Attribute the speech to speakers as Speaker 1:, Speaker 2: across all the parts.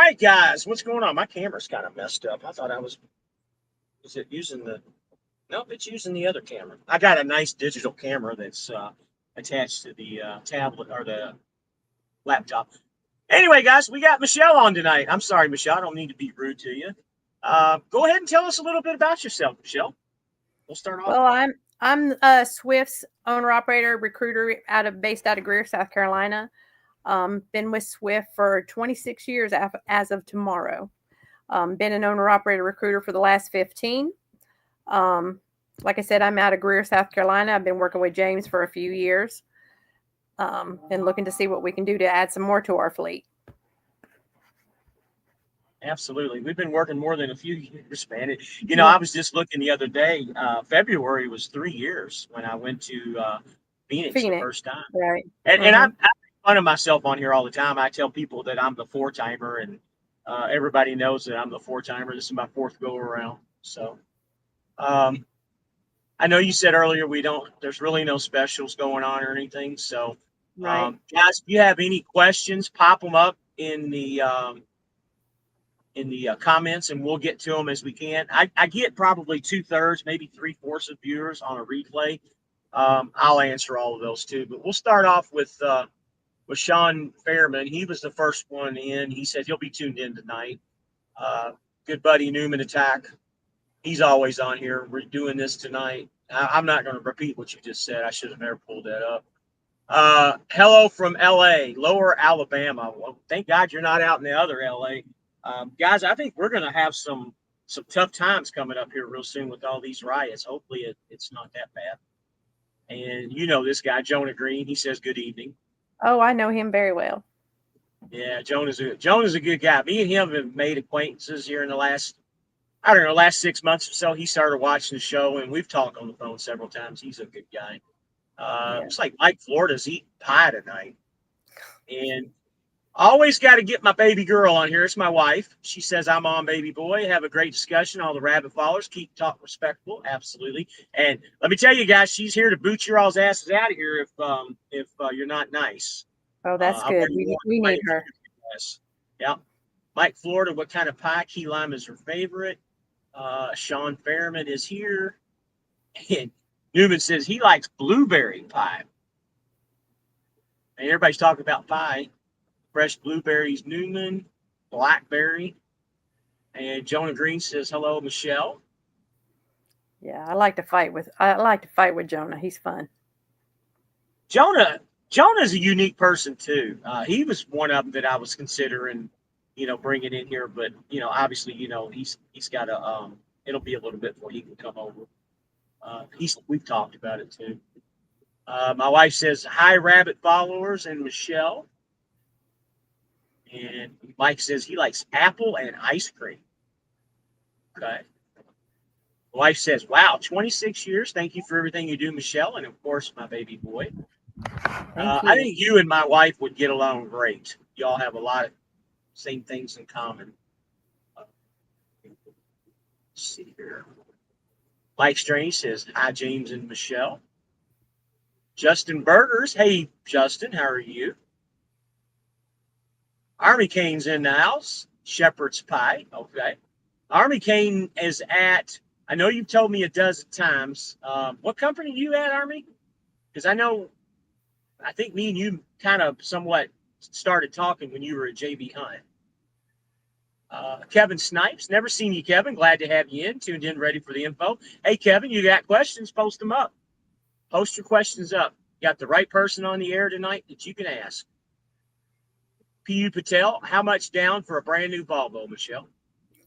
Speaker 1: right, guys, what's going on? My camera's kind of messed up. I thought is it using nope, it's using the other camera. I got a nice digital camera that's attached to the tablet or the laptop. Anyway, guys, we got Michelle on tonight. I'm sorry, Michelle, I don't mean to be rude to you. Go ahead and tell us a little bit about yourself, Michelle. We'll start off.
Speaker 2: Well, I'm Swift's owner operator recruiter based out of Greer, South Carolina. Been with Swift for 26 years as of tomorrow. Been an owner operator recruiter for the last 15. Like I said, I'm out of Greer, South Carolina. I've been working with James for a few years. And looking to see what we can do to add some more to our fleet.
Speaker 1: Absolutely. We've been working more than a few years, man. I was just looking the other day. February was 3 years when I went to Phoenix the first time.
Speaker 2: Right.
Speaker 1: And I make fun of myself on here all the time. I tell people that I'm the four-timer, and everybody knows that I'm the four-timer. This is my fourth go-around. So I know you said earlier there's really no specials going on or anything. So,
Speaker 2: right.
Speaker 1: Guys, if you have any questions, pop them up in the comments, and we'll get to them as we can. I get probably 2/3, maybe 3/4 of viewers on a replay. I'll answer all of those too, but we'll start off with Sean Fairman. He was the first one in. He said he'll be tuned in tonight. Good buddy Newman Attack. He's always on here. We're doing this tonight. I'm not going to repeat what you just said. I should have never pulled that up. Hello from LA, Lower Alabama. Well, thank God you're not out in the other LA. Guys, I think we're going to have some tough times coming up here real soon with all these riots. Hopefully it's not that bad. And you know this guy, Jonah Green. He says good evening.
Speaker 2: Oh, I know him very well.
Speaker 1: Yeah, Jonah's a good guy. Me and him have made acquaintances here in the last 6 months or so. He started watching the show, and we've talked on the phone several times. He's a good guy. It's like Mike Florida's eating pie tonight. And always got to get my baby girl on here. It's my wife. She says I'm on, baby boy. Have a great discussion. All the rabbit followers, keep talk respectful. Absolutely. And let me tell you guys, she's here to boot your all's asses out of here if you're not nice.
Speaker 2: Oh, that's good. We need her.
Speaker 1: Yeah. Mike Florida, what kind of pie? Key lime is her favorite. Sean Fairman is here. And Newman says he likes blueberry pie. And everybody's talking about pie. Fresh blueberries, Newman, blackberry. And Jonah Green says, hello, Michelle.
Speaker 2: Yeah, I like to fight with Jonah. He's fun.
Speaker 1: Jonah's a unique person too. He was one of them that I was considering, bringing in here, but obviously, he's got to. It'll be a little bit before he can come over. We've talked about it too. My wife says hi, rabbit followers, and Michelle. And Mike says he likes apple and ice cream. Okay. My wife says, wow, 26 years. Thank you for everything you do, Michelle, and of course, my baby boy. I think you and my wife would get along great. Y'all have a lot of same things in common. Let's see here. Mike Strange says, hi, James and Michelle. Justin Burgers. Hey, Justin, how are you? Army Cane's in the house. Shepherd's Pie. Okay. Army Cane is at, I know you've told me a dozen times. What company are you at, Army? Because I think me and you kind of somewhat started talking when you were at JB Hunt. Kevin Snipes, never seen you, Kevin. Glad to have you in, tuned in, ready for the info. Hey, Kevin, you got questions? Post them up. Post your questions up. You got the right person on the air tonight that you can ask. P.U. Patel, how much down for a brand new Volvo, Michelle?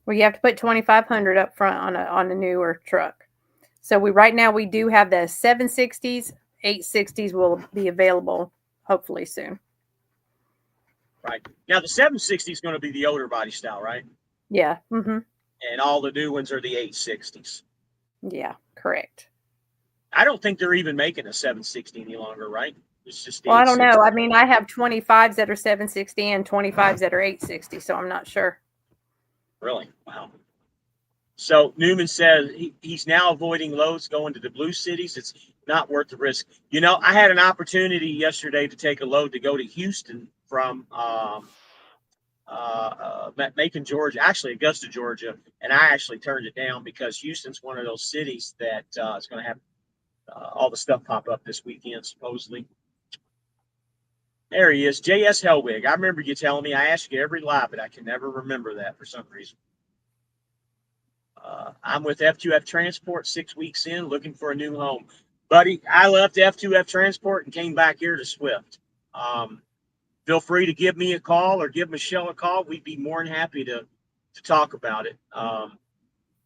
Speaker 2: Well, you have to put $2,500 up front on a newer truck. So right now we do have the 760s, 860s will be available hopefully soon.
Speaker 1: Right. Now the 760 is going to be the older body style, right?
Speaker 2: Yeah. Mm-hmm.
Speaker 1: And all the new ones are the 860s.
Speaker 2: Yeah, correct.
Speaker 1: I don't think they're even making a 760 any longer, right? It's just
Speaker 2: I don't know. I mean, I have 25s that are 760 and 25s that are 860, so I'm not sure.
Speaker 1: Really? Wow. So Newman says he's now avoiding loads going to the blue cities. It's not worth the risk. I had an opportunity yesterday to take a load to go to Houston from Macon, Georgia, actually Augusta, Georgia, and I actually turned it down because Houston's one of those cities that is going to have all the stuff pop up this weekend, supposedly. There he is, J.S. Helwig. I remember you telling me. I ask you every live, but I can never remember that for some reason. I'm with F2F Transport 6 weeks in, looking for a new home. Buddy, I left F2F Transport and came back here to Swift. Feel free to give me a call or give Michelle a call. We'd be more than happy to talk about it.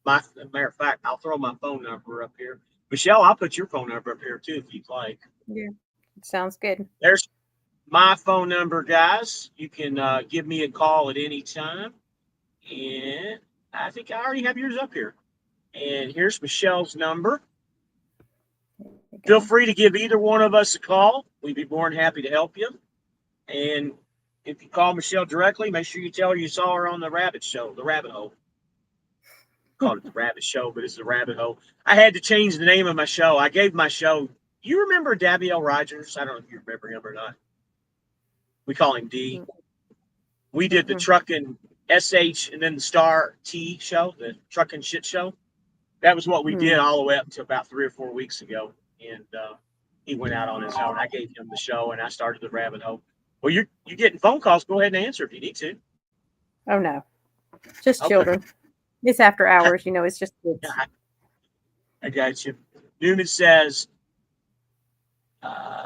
Speaker 1: Matter of fact, I'll throw my phone number up here. Michelle, I'll put your phone number up here too if you'd like.
Speaker 2: Yeah, sounds good.
Speaker 1: There's my phone number, guys. You can give me a call at any time. And I think I already have yours up here. And here's Michelle's number. Feel free to give either one of us a call. We'd be more than happy to help you. And if you call Michelle directly, make sure you tell her you saw her on the Rabbit Show, the Rabbit Hole. Called it the Rabbit Show, but it's the Rabbit Hole. I had to change the name of my show. I gave my show. You remember Daviel Rogers? I don't know if you remember him or not. We call him D. We did the Truckin' SH and then the Star T show, the Truckin' Shit Show. That was what we did all the way up until about 3 or 4 weeks ago. And he went out on his own. I gave him the show, and I started the Rabbit Hole. Well, you're getting phone calls. Go ahead and answer if you need to.
Speaker 2: Oh, no. Just children. It's after hours. It's just kids.
Speaker 1: I got you. Newman says,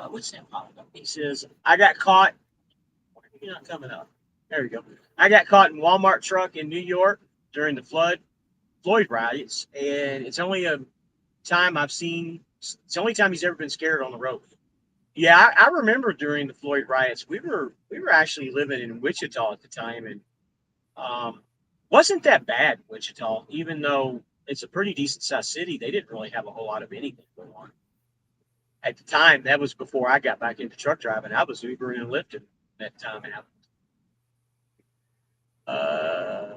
Speaker 1: what's that? He says, I got caught. Why are you not coming up? There we go. I got caught in Walmart truck in New York during the Floyd riots, and it's only a time I've seen. It's the only time he's ever been scared on the road. Yeah, I remember during the Floyd riots, we were actually living in Wichita at the time, and wasn't that bad in Wichita, even though it's a pretty decent sized city. They didn't really have a whole lot of anything going on. At the time, that was before I got back into truck driving. I was Ubering and Lyfting that time out.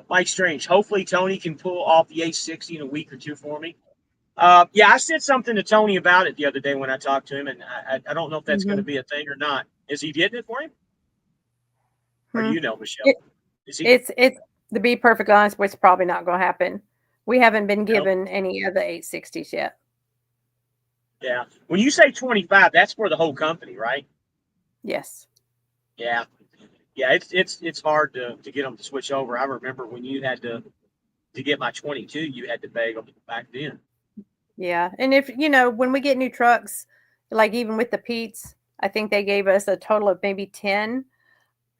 Speaker 1: Mike Strange, hopefully Tony can pull off the 860 in a week or two for me. Yeah, I said something to Tony about it the other day when I talked to him, and I don't know if that's going to be a thing or not. Is he getting it for him? Or do you know, Michelle?
Speaker 2: It's to be perfectly honest, it's probably not going to happen. We haven't been given any of the 860s yet.
Speaker 1: Yeah. When you say 25, that's for the whole company, right?
Speaker 2: Yes.
Speaker 1: Yeah. Yeah, it's hard to get them to switch over. I remember when you had to get my 22, you had to beg them back then.
Speaker 2: Yeah. And if, when we get new trucks, like even with the Pete's, I think they gave us a total of maybe 10.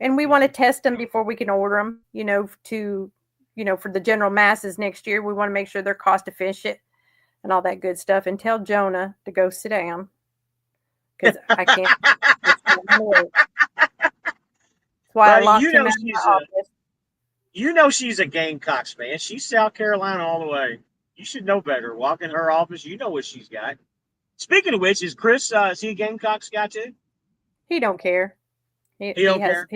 Speaker 2: And we want to test them before we can order them, for the general masses next year. We want to make sure they're cost efficient and all that good stuff. And tell Jonah to go sit down because I can't. That's why I locked him out of the office.
Speaker 1: She's a Gamecocks fan. She's South Carolina all the way. You should know better. Walk in her office, you know what she's got. Speaking of which, is Chris? Is he a Gamecocks guy too?
Speaker 2: He don't care.
Speaker 1: He don't care.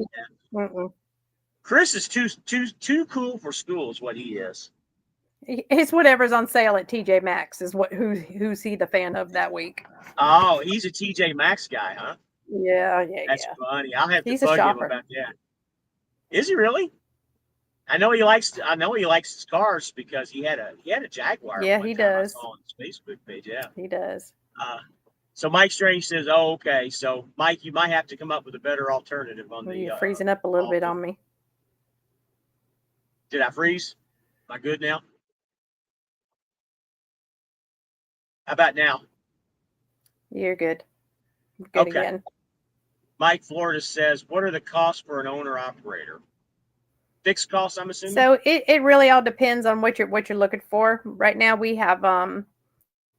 Speaker 1: Chris is too cool for school. Is what he is.
Speaker 2: It's whatever's on sale at TJ Maxx is who's he the fan of that week.
Speaker 1: Oh, he's a TJ Maxx guy, huh?
Speaker 2: Yeah.
Speaker 1: That's funny. I'll have to
Speaker 2: He's
Speaker 1: bug
Speaker 2: a
Speaker 1: him
Speaker 2: shopper.
Speaker 1: about that. Is he really? I know he likes his cars because he had a Jaguar.
Speaker 2: Yeah, he does.
Speaker 1: I saw on his Facebook page. Yeah,
Speaker 2: he does.
Speaker 1: So Mike Strange says, "Oh, okay. So Mike, you might have to come up with a better alternative on the."
Speaker 2: You're freezing up a little bit on me.
Speaker 1: Did I freeze? Am I good now? How about now?
Speaker 2: You're good. Good
Speaker 1: okay.
Speaker 2: Again.
Speaker 1: Mike Florida says, "What are the costs for an owner operator?" Fixed costs, I'm assuming.
Speaker 2: So it really all depends on what you're looking for. Right now we have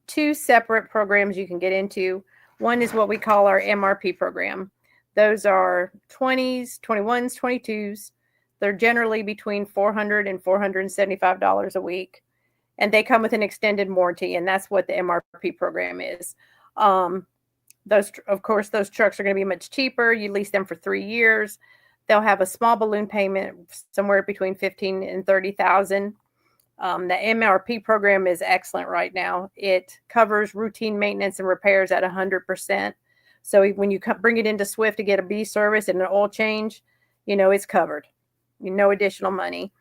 Speaker 2: 2 separate programs you can get into. One is what we call our MRP program. Those are 20s, 21s, 22s. They're generally between $400 and $475 a week. And they come with an extended warranty, and that's what the MRP program is. Those trucks are going to be much cheaper. You lease them for 3 years. They'll have a small balloon payment somewhere between $15,000 and $30,000. The MRP program is excellent right now. It covers routine maintenance and repairs at 100%. So when you bring it into Swift to get a B service and an oil change, it's covered. no additional money.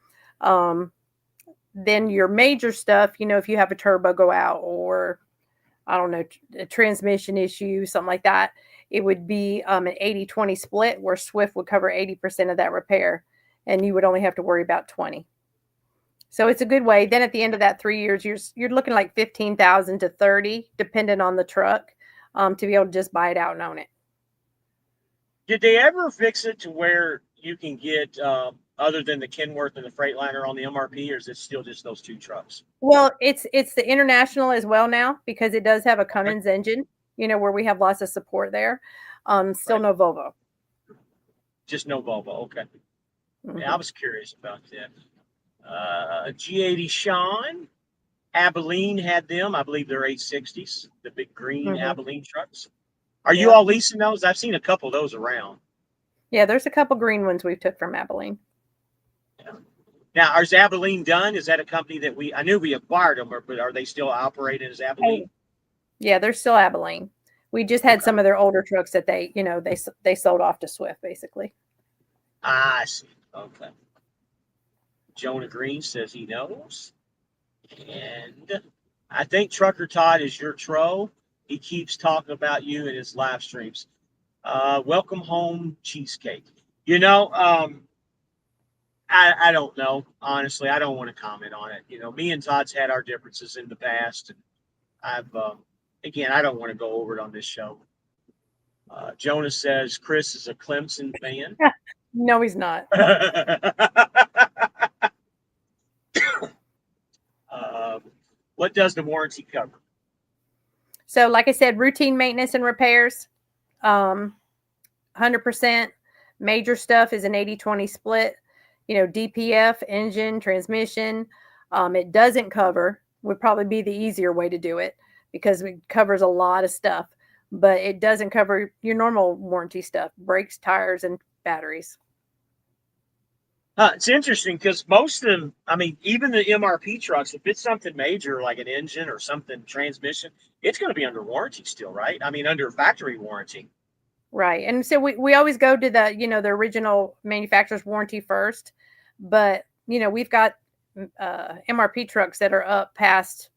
Speaker 2: Then your major stuff, if you have a turbo go out or I don't know, a transmission issue, something like that, it would be an 80-20 split where Swift would cover 80% of that repair and you would only have to worry about 20. So it's a good way. Then at the end of that 3 years, you're looking like 15,000 to 30, depending on the truck, to be able to just buy it out and own it.
Speaker 1: Did they ever fix it to where you can get other than the Kenworth and the Freightliner on the MRP, or is it still just those two trucks?
Speaker 2: Well, it's the International as well now because it does have a Cummins engine, where we have lots of support there. Still no Volvo.
Speaker 1: Just no Volvo. Okay.
Speaker 2: Mm-hmm.
Speaker 1: Yeah, I was curious about that. G80 Sean, Abilene had them. I believe they're 860s, the big green Abilene trucks. Are you all leasing those? I've seen a couple of those around.
Speaker 2: Yeah, there's a couple green ones we took from Abilene.
Speaker 1: Yeah. Now, is Abilene done? Is that a company that I knew we acquired them, but are they still operating as Abilene?
Speaker 2: Yeah, they're still Abilene. We just had some of their older trucks that they sold off to Swift, basically.
Speaker 1: I see. Okay. Jonah Green says he knows. And I think Trucker Todd is your tro. He keeps talking about you in his live streams. Welcome home cheesecake. I don't know. Honestly, I don't want to comment on it. Me and Todd's had our differences in the past. And I've, again, I don't want to go over it on this show. Jonas says Chris is a Clemson fan.
Speaker 2: No, he's not.
Speaker 1: What does the warranty cover?
Speaker 2: So, like I said, routine maintenance and repairs, 100%. Major stuff is an 80-20 split. DPF, engine, transmission. It doesn't cover, would probably be the easier way to do it because it covers a lot of stuff, but it doesn't cover your normal warranty stuff, brakes, tires, and batteries.
Speaker 1: It's interesting because most of them, even the MRP trucks, if it's something major like an engine or something, transmission, it's going to be under warranty still, right? Under factory warranty.
Speaker 2: Right. And so we always go to the original manufacturer's warranty first, but, we've got MRP trucks that are up past,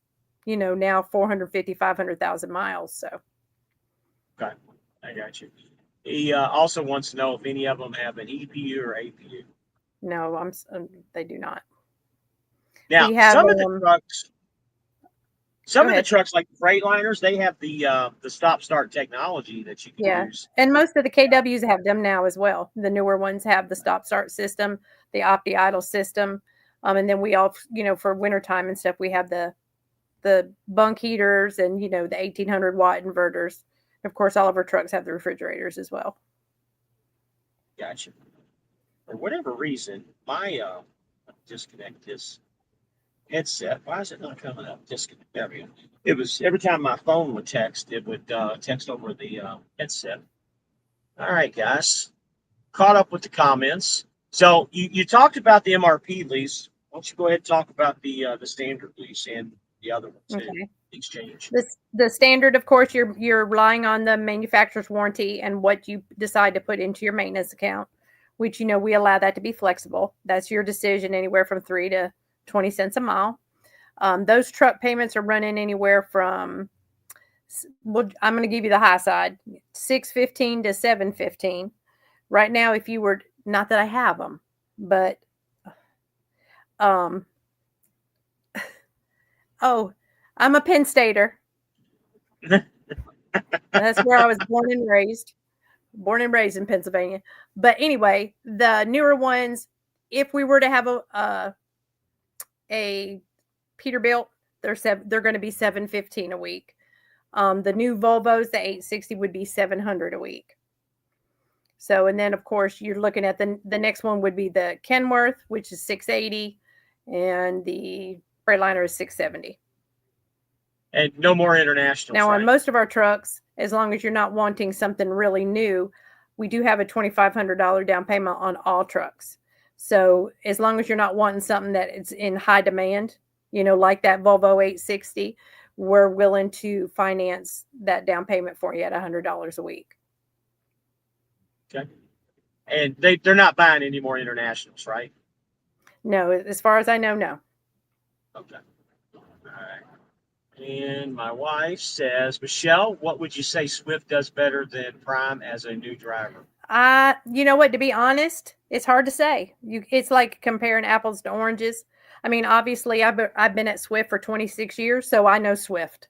Speaker 2: now 450, 500,000 miles. So.
Speaker 1: Okay. I got you. He also wants to know if any of them have an EPU or APU.
Speaker 2: No, they do not.
Speaker 1: Now, some of the trucks like the Freightliners, they have the stop-start technology that you can use.
Speaker 2: And most of the KWs have them now as well. The newer ones have the stop-start system, the Opti-Idle system, and then we all, for wintertime and stuff, we have the bunk heaters and, the 1,800-watt inverters. Of course, all of our trucks have the refrigerators as well.
Speaker 1: Gotcha. For whatever reason, my disconnect this headset. Why is it not coming up? Disconnect. There we go. It was every time my phone would text, it would text over the headset. All right, guys. Caught up with the comments. So you talked about the MRP lease. Why don't you go ahead and talk about the standard lease and the other one too, the exchange.
Speaker 2: The standard, of course, you're relying on the manufacturer's warranty and what you decide to put into your maintenance account, which, we allow that to be flexible. That's your decision, anywhere from 3 to 20 cents a mile. Those truck payments are running anywhere from, I'm going to give you the high side, $615 to $715. Right now, if you were, not that I have them, but, I'm a Penn Stater. That's where I was born and raised in Pennsylvania. But anyway, the newer ones, if we were to have a Peterbilt, they're going to be $715 a week. The new Volvos, the 860, would be $700 a week. So, and then of course you're looking at the next one would be the Kenworth, which is $680, and the Freightliner is $670.
Speaker 1: And no more international.
Speaker 2: Now, on most of our trucks, as long as you're not wanting something really new, we do have a $2,500 down payment on all trucks. So as long as you're not wanting something that is in high demand, like that Volvo 860, we're willing to finance that down payment for you at $100 a week.
Speaker 1: Okay. And they're not buying any more internationals, right?
Speaker 2: No, as far as I know, no.
Speaker 1: Okay. All right. And my wife says, Michelle, what would you say Swift does better than Prime as a new driver?
Speaker 2: You know what? To be honest, it's hard to say. It's like comparing apples to oranges. I mean, obviously, I've been at Swift for 26 years, so I know Swift.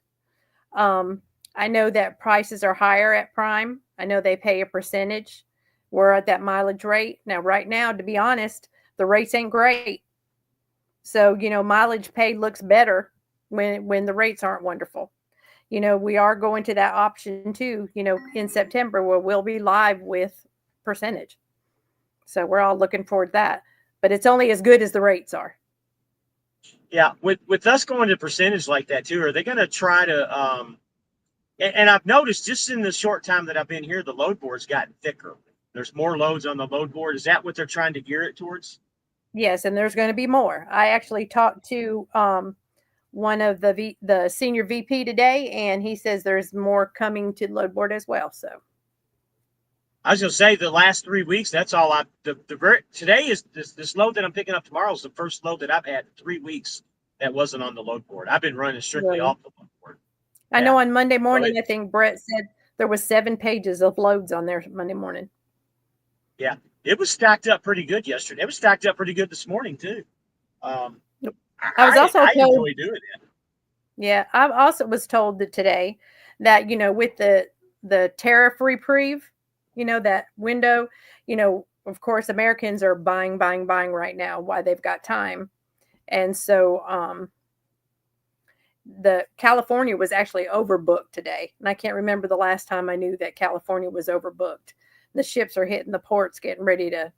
Speaker 2: I know that prices are higher at Prime. I know they pay a percentage. We're at that mileage rate now. Right now, to be honest, the rates ain't great. So mileage paid looks better when the rates aren't wonderful. We are going to that option too. In September where we'll be live with percentage. So we're all looking forward to that. But it's only as good as the rates are.
Speaker 1: Yeah, with us going to percentage like that too, are they going to try to? And I've noticed just in the short time that I've been here, the load board's gotten thicker. There's more loads on the load board. Is that what they're trying to gear it towards?
Speaker 2: Yes, and there's going to be more. I actually talked to one of the senior VP today, and he says there's more coming to load board as well. So
Speaker 1: I was going to say the last 3 weeks. That's all I. Today is this load that I'm picking up tomorrow is the first load that I've had in 3 weeks that wasn't on the load board. I've been running strictly
Speaker 2: really?
Speaker 1: off the load board.
Speaker 2: I know on Monday
Speaker 1: So
Speaker 2: morning, I think Brett said there was 7 pages of loads on there Monday morning.
Speaker 1: Yeah, it was stacked up pretty good yesterday. It was stacked up pretty good this morning too.
Speaker 2: I was also
Speaker 1: I
Speaker 2: told,
Speaker 1: enjoy doing it.
Speaker 2: yeah, I also was told that today that with the tariff reprieve, that window, of course Americans are buying right now while they've got time, and so the California was actually overbooked today, and I can't remember the last time I knew that California was overbooked. The ships are hitting the ports, getting ready to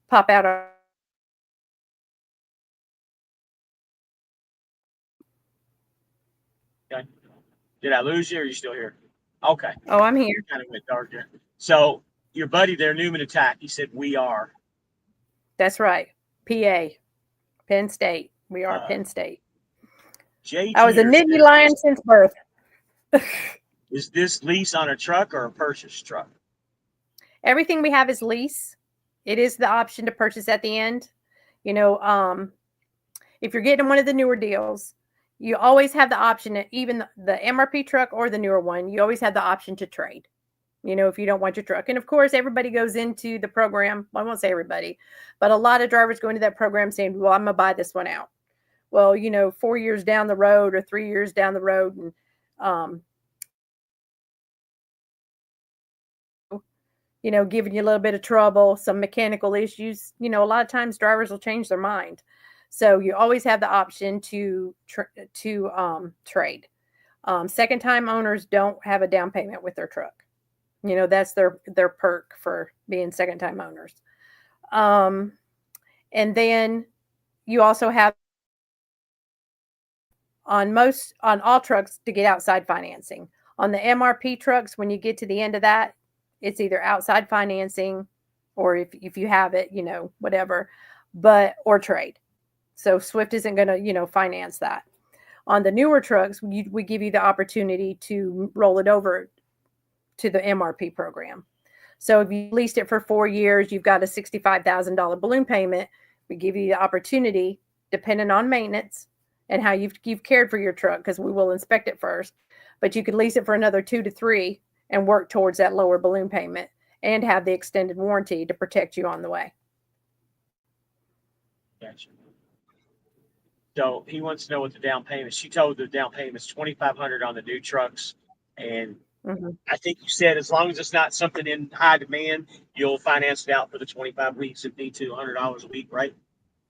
Speaker 2: pop out.
Speaker 1: Okay. Did I lose you or are you still here? Okay.
Speaker 2: Oh, I'm here.
Speaker 1: Kind of went dark there. So your buddy there, Newman Attack, he said, we are.
Speaker 2: That's right. PA. Penn State. We are Penn State. I was a Nittany Lion since birth.
Speaker 1: Is this lease on a truck or a purchase truck?
Speaker 2: Everything we have is lease. It is the option to purchase at the end. If you're getting one of the newer deals, you always have the option, even the MRP truck or the newer one, you always have the option to trade, if you don't want your truck. And of course, everybody goes into the program. Well, I won't say everybody, but a lot of drivers go into that program saying, well, I'm going to buy this one out. Well, 4 years down the road or 3 years down the road, and giving you a little bit of trouble, some mechanical issues, a lot of times drivers will change their mind. So you always have the option to trade. Second time owners don't have a down payment with their truck. That's their perk for being second time owners. And then you also have on all trucks to get outside financing. On the MRP trucks, when you get to the end of that, it's either outside financing or if you have it, whatever, or trade. So Swift isn't going to, finance that. On the newer trucks, we give you the opportunity to roll it over to the MRP program. So if you leased it for 4 years, you've got a $65,000 balloon payment. We give you the opportunity, depending on maintenance and how you've cared for your truck, because we will inspect it first, but you could lease it for another 2 to 3 and work towards that lower balloon payment and have the extended warranty to protect you on the way.
Speaker 1: Gotcha. So he wants to know what the down payment. She told the down payment's $2,500 on the new trucks, and I think you said as long as it's not something in high demand, you'll finance it out for the 25 weeks if need to, $100 a week, right?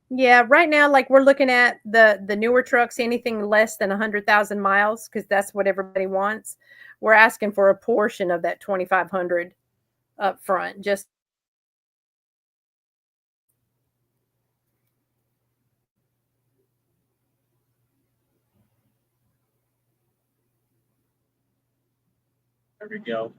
Speaker 2: Yeah, right now, like we're looking at the newer trucks, anything less than 100,000 miles, because that's what everybody wants. We're asking for a portion of that 2,500 up front. Just
Speaker 1: there we go.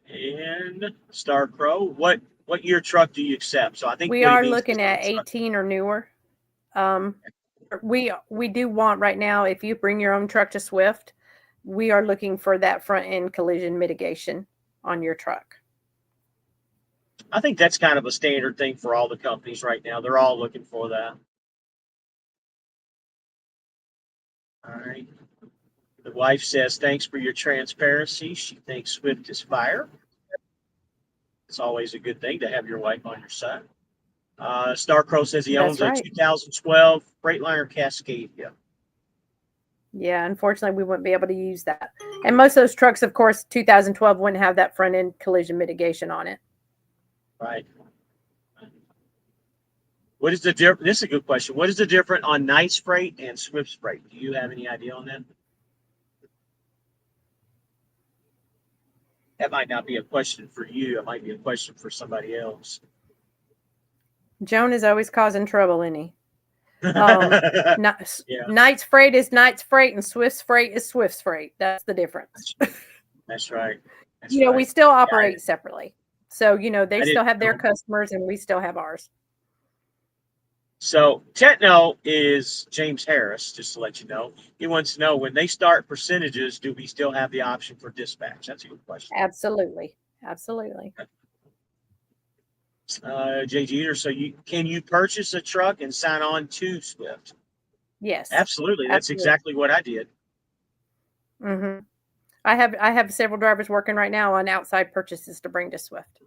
Speaker 1: And Star Crow, what year truck do you accept? So I think
Speaker 2: we are looking at 18 or newer. We do want right now, if you bring your own truck to Swift, we are looking for that front end collision mitigation on your truck.
Speaker 1: I think that's kind of a standard thing for all the companies right now. They're all looking for that. All right. The wife says, thanks for your transparency. She thinks Swift is fire. It's always a good thing to have your wife on your side. Starcrow says he owns
Speaker 2: That's
Speaker 1: a
Speaker 2: right.
Speaker 1: 2012 Freightliner Cascadia.
Speaker 2: Yeah, unfortunately, we wouldn't be able to use that. And most of those trucks, of course, 2012 wouldn't have that front end collision mitigation on it.
Speaker 1: Right. What is the difference? This is a good question. What is the difference on Knight's Freight and Swift's Freight? Do you have any idea on that? That might not be a question for you. It might be a question for somebody else.
Speaker 2: Joan is always causing trouble, isn't he? Yeah. Knight's Freight is Knight's Freight, and Swift's Freight is Swift's Freight. That's the difference.
Speaker 1: That's right. That's
Speaker 2: you know,
Speaker 1: right.
Speaker 2: we still operate separately. So, you know, they
Speaker 1: I
Speaker 2: still have their customers and we still have ours.
Speaker 1: So Techno is James Harris, just to let you know. He wants to know, when they start percentages, do we still have the option for dispatch? That's a good question.
Speaker 2: Absolutely. Absolutely.
Speaker 1: Jay Jeter, so can you purchase a truck and sign on to Swift?
Speaker 2: Yes.
Speaker 1: Absolutely. That's exactly what I did.
Speaker 2: Mm-hmm. I have several drivers working right now on outside purchases to bring to Swift.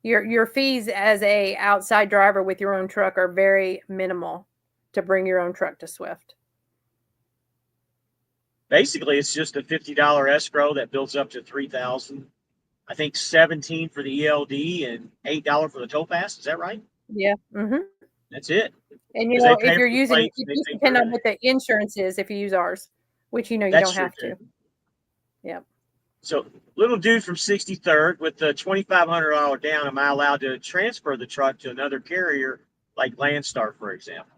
Speaker 2: Your fees as a outside driver with your own truck are very minimal to bring your own truck to Swift.
Speaker 1: Basically, it's just a $50 escrow that builds up to $3,000. I think $17 for the ELD and $8 for the tow pass. Is that right?
Speaker 2: Yeah. Mm-hmm.
Speaker 1: That's it.
Speaker 2: And you know, if you're using, it just depends on what the insurance is. If you use ours, which you know you don't have to. Yeah.
Speaker 1: So, little dude from 63rd with the $2,500 down, am I allowed to transfer the truck to another carrier like Landstar, for example?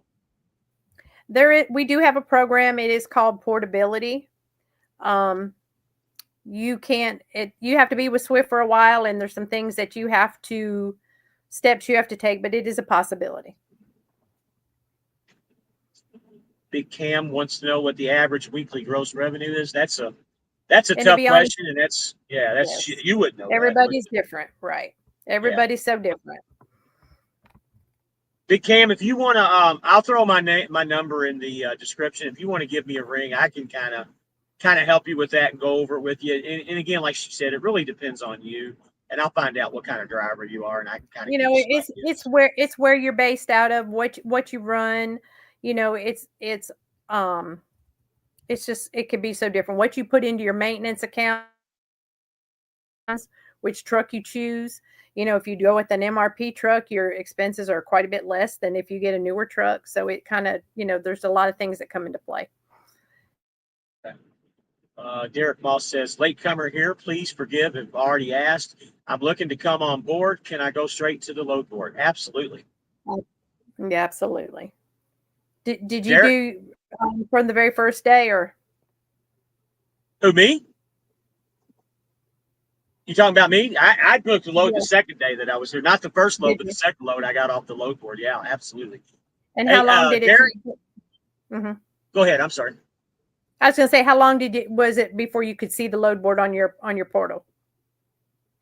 Speaker 2: We do have a program. It is called portability. You have to be with Swift for a while, and there's some things that steps you have to take, but it is a possibility.
Speaker 1: Big Cam wants to know what the average weekly gross revenue is. That's a tough question, and yes. You would know.
Speaker 2: Everybody's different, right? Everybody's so different.
Speaker 1: Big Cam, if you want to, I'll throw my number in the description. If you want to give me a ring, I can kind of help you with that and go over it with you. And again, like she said, it really depends on you, and I'll find out what kind of driver you are, and I can kind of,
Speaker 2: you know, it's where you're based out of, what you run. You know, it's just, it could be so different. What you put into your maintenance account, which truck you choose. You know, if you go with an MRP truck, your expenses are quite a bit less than if you get a newer truck. So it kind of, you know, there's a lot of things that come into play.
Speaker 1: Derek Moss says, latecomer here, please forgive if already asked. I'm looking to come on board. Can I go straight to the load board? Absolutely.
Speaker 2: Yeah, absolutely. Did you do from the very first day, or?
Speaker 1: Who, me? You talking about me? I booked the load the second day that I was here. Not the first load, but the second load I got off the load board. Yeah, absolutely.
Speaker 2: And how long did it take?
Speaker 1: Mm-hmm. Go ahead. I'm sorry.
Speaker 2: I was going to say, how long was it before you could see the load board on your portal?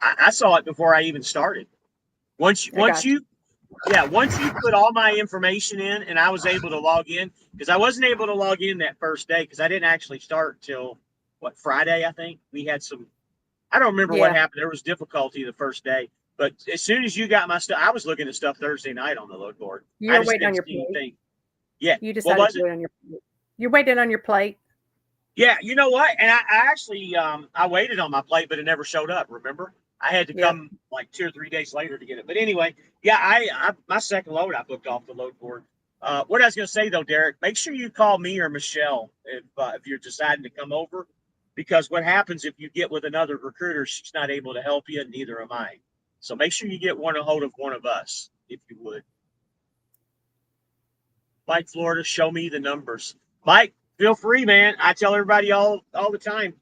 Speaker 1: I saw it before I even started. Once you put all my information in, and I was able to log in, because I wasn't able to log in that first day because I didn't actually start till Friday. I think we had some. I don't remember what happened. There was difficulty the first day, but as soon as you got my stuff, I was looking at stuff Thursday night on the load board.
Speaker 2: You were waiting on your plate.
Speaker 1: Yeah,
Speaker 2: you decided to wait on your plate. You're waiting on your plate.
Speaker 1: Yeah, you know what? And I actually I waited on my plate, but it never showed up. Remember, I had to come like 2 or 3 days later to get it. But anyway, I my second load I booked off the load board. What I was going to say though, Derek, make sure you call me or Michelle if you're deciding to come over, because what happens if you get with another recruiter, she's not able to help you, and neither am I. So make sure you get a hold of one of us, if you would. Mike, Florida, show me the numbers. Mike, feel free, man. I tell everybody all the time,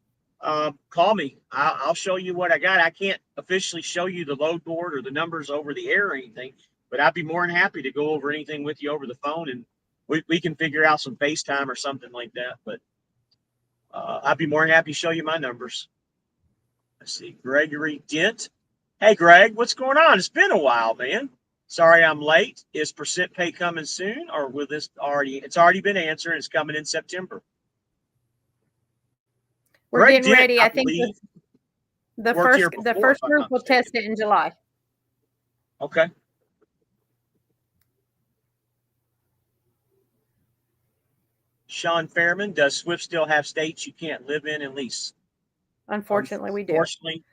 Speaker 1: call me. I'll show you what I got. I can't officially show you the load board or the numbers over the air or anything, but I'd be more than happy to go over anything with you over the phone, and we can figure out some FaceTime or something like that. But I'd be more than happy to show you my numbers. Let's see, Gregory Dent. Hey, Greg, what's going on? It's been a while, man. Sorry I'm late. Is percent pay coming soon, or will this already? It's already been answered. It's coming in September.
Speaker 2: We're
Speaker 1: Greg
Speaker 2: getting
Speaker 1: Dent,
Speaker 2: ready. I think
Speaker 1: believe,
Speaker 2: the
Speaker 1: worked here
Speaker 2: first
Speaker 1: before, if I'm
Speaker 2: group
Speaker 1: not
Speaker 2: will
Speaker 1: mistaken.
Speaker 2: test it in July.
Speaker 1: Okay. Sean Fairman, does Swift still have states you can't live in and lease?
Speaker 2: Unfortunately, we do.
Speaker 1: Unfortunately,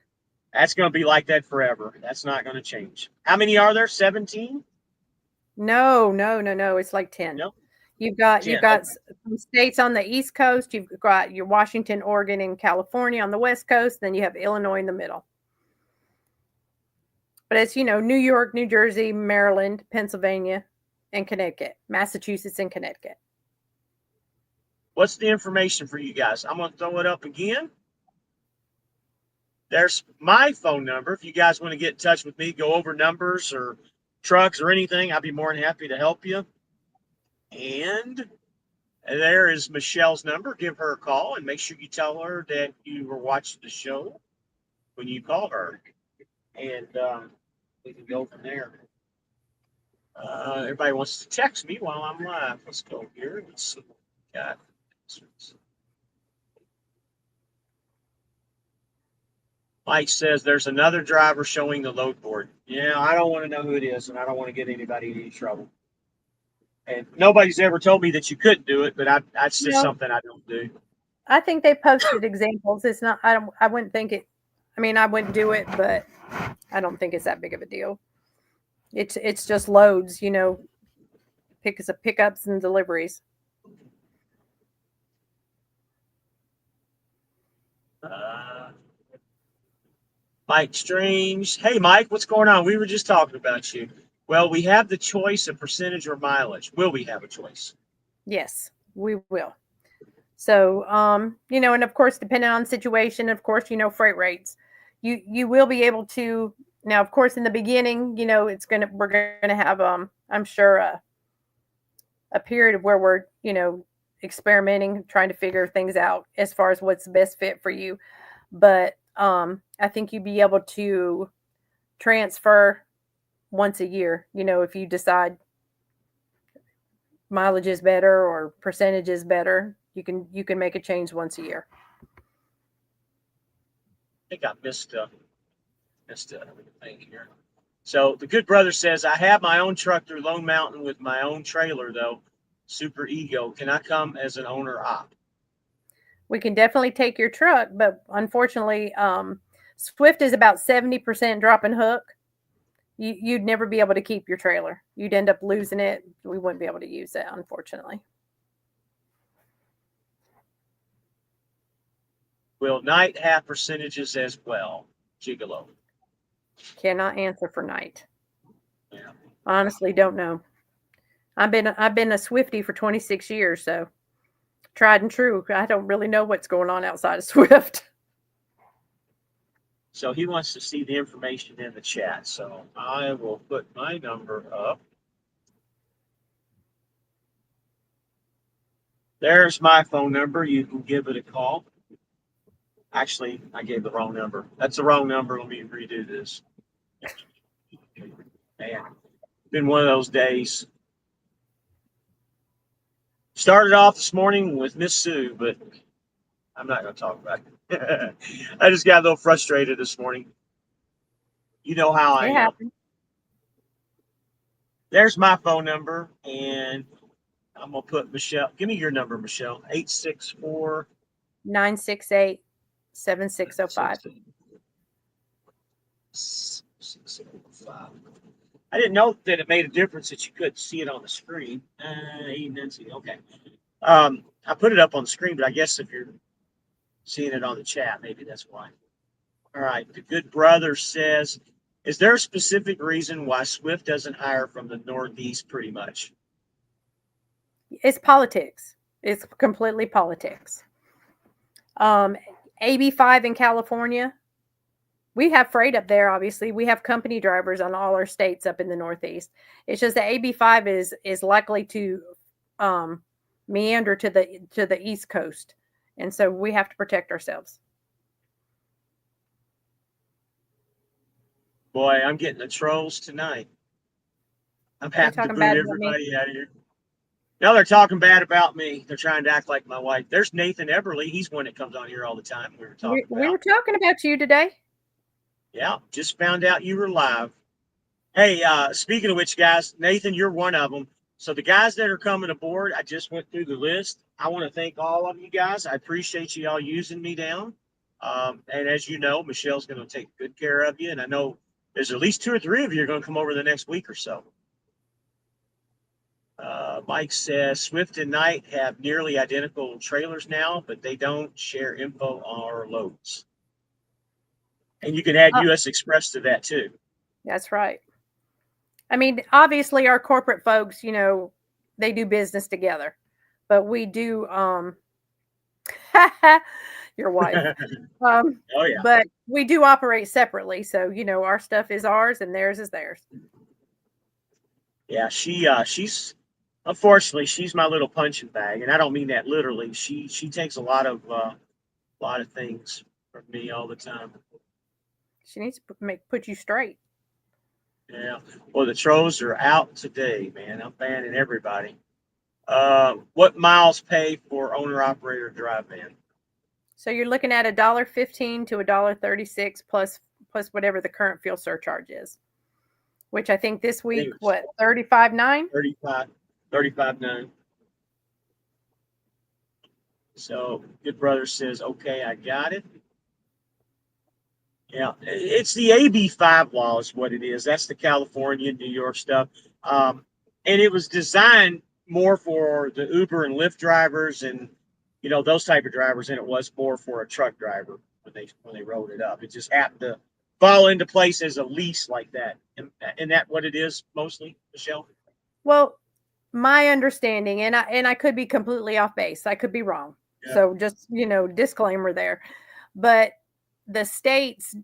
Speaker 1: that's going to be like that forever. That's not going to change. How many are there? 17?
Speaker 2: No. It's like 10.
Speaker 1: No,
Speaker 2: You've got
Speaker 1: 10.
Speaker 2: some states on the East Coast. You've got your Washington, Oregon, and California on the West Coast. Then you have Illinois in the middle. But it's, New York, New Jersey, Maryland, Pennsylvania, and Connecticut, Massachusetts, and Connecticut.
Speaker 1: What's the information for you guys? I'm going to throw it up again. There's my phone number. If you guys want to get in touch with me, go over numbers or trucks or anything, I'd be more than happy to help you. And there is Michelle's number. Give her a call and make sure you tell her that you were watching the show when you call her. And we can go from there. Everybody wants to text me while I'm live. Let's go here. Let's see what we got. Mike says there's another driver showing the load board. Yeah, I don't want to know who it is, and I don't want to get anybody in any trouble. And nobody's ever told me that you couldn't do it, but that's just something I don't do.
Speaker 2: I think they posted examples. It's not. I wouldn't think it. I mean, I wouldn't do it, but I don't think it's that big of a deal. It's just loads, pickups and deliveries.
Speaker 1: Mike Strange. Hey, Mike, what's going on? We were just talking about you. Well, we have the choice of percentage or mileage. Will we have a choice?
Speaker 2: Yes, we will. So, and of course, depending on the situation, of course, freight rates, you will be able to. Now, of course, in the beginning, we're gonna have, I'm sure, a period of where we're, experimenting, trying to figure things out as far as what's the best fit for you. But I think you'd be able to transfer once a year, if you decide mileage is better or percentage is better, you can make a change once a year.
Speaker 1: I think I missed a thing here. So the good brother says, I have my own truck through Lone Mountain with my own trailer, though. Super Ego. Can I come as an owner op?
Speaker 2: We can definitely take your truck, but unfortunately, Swift is about 70% drop and hook. You'd never be able to keep your trailer. You'd end up losing it. We wouldn't be able to use it, unfortunately.
Speaker 1: Will Knight have percentages as well? Gigolo.
Speaker 2: Cannot answer for Knight.
Speaker 1: Yeah.
Speaker 2: Honestly, don't know. I've been a Swiftie for 26 years, so tried and true. I don't really know what's going on outside of Swift.
Speaker 1: So he wants to see the information in the chat. So I will put my number up. There's my phone number. You can give it a call. Actually, I gave the wrong number. That's the wrong number. Let me redo this. Man, been one of those days. Started off this morning with Miss Sue, but I'm not going to talk about it. I just got a little frustrated this morning. You know how I am. There's my phone number, and I'm going to put Michelle. Give me your number, Michelle. 864
Speaker 2: 968 7605.
Speaker 1: 605. I didn't know that it made a difference that you could see it on the screen. Okay. I put it up on the screen, but I guess if you're seeing it on the chat, maybe that's why. All right. The good brother says, is there a specific reason why Swift doesn't hire from the Northeast pretty much?
Speaker 2: It's politics. It's completely politics. AB5 in California, we have freight up there. Obviously, we have company drivers on all our states up in the Northeast. It's just that AB5 is likely to meander to the East Coast, and so we have to protect ourselves.
Speaker 1: Boy, I'm getting the trolls tonight. I'm
Speaker 2: They
Speaker 1: having to
Speaker 2: talking
Speaker 1: boot
Speaker 2: bad about me.
Speaker 1: everybody out of here. No, they're talking bad about me. They're trying to act like my wife. There's Nathan Eberly. He's one that comes on here all the time. We were talking
Speaker 2: We
Speaker 1: about.
Speaker 2: were talking about you today.
Speaker 1: Yeah, just found out you were live. Hey, speaking of which, guys, Nathan, you're one of them. So the guys that are coming aboard, I just went through the list. I want to thank all of you guys. I appreciate you all using me down. And as you know, Michelle's going to take good care of you. And I know there's at least 2 or 3 of you are going to come over the next week or so. Mike says Swift and Knight have nearly identical trailers now, but they don't share info or loads. And you can add U.S. Express to that too.
Speaker 2: That's right. I mean, obviously, our corporate folks, they do business together, but we do. Your wife.
Speaker 1: Oh yeah.
Speaker 2: But we do operate separately, so our stuff is ours and theirs is theirs.
Speaker 1: Yeah, she's unfortunately she's my little punching bag, and I don't mean that literally. She takes a lot of things from me all the time.
Speaker 2: She needs to put you straight.
Speaker 1: Yeah. Well, the trolls are out today, man. I'm banning everybody. What miles pay for owner operator drive van?
Speaker 2: So you're looking at $1.15 to $1.36 plus whatever the current fuel surcharge is, which I think this week, what, 35.9?
Speaker 1: 35.9. So Good Brother says, okay, I got it. Yeah, it's the AB5 law is what it is. That's the California, New York stuff. And it was designed more for the Uber and Lyft drivers and, those type of drivers than it was more for a truck driver when they wrote it up. It just happened to fall into place as a lease like that. And that what it is mostly, Michelle?
Speaker 2: Well, my understanding, and I could be completely off base. I could be wrong. Yeah. So just, disclaimer there. But the states,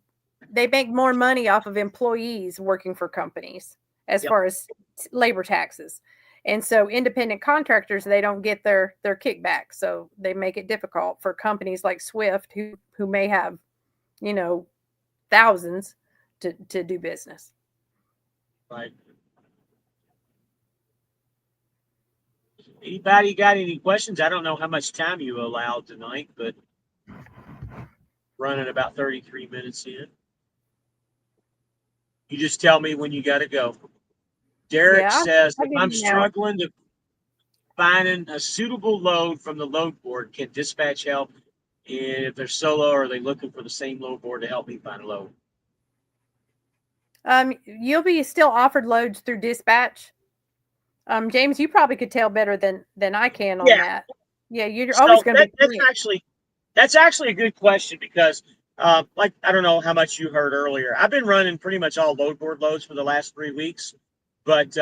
Speaker 2: they make more money off of employees working for companies as far as labor taxes. And so independent contractors, they don't get their kickback. So they make it difficult for companies like Swift who may have, thousands to do business.
Speaker 1: Right. Anybody got any questions? I don't know how much time you allowed tonight, but running about 33 minutes in. You just tell me when you got to go. Derek says, if I'm struggling to finding a suitable load from the load board, can dispatch help? And if they're solo, are they looking for the same load board to help me find a load?
Speaker 2: You'll be still offered loads through dispatch. James, you probably could tell better than I can on that. Yeah, you're always going to be.
Speaker 1: That's actually a good question because, I don't know how much you heard earlier. I've been running pretty much all load board loads for the last 3 weeks, but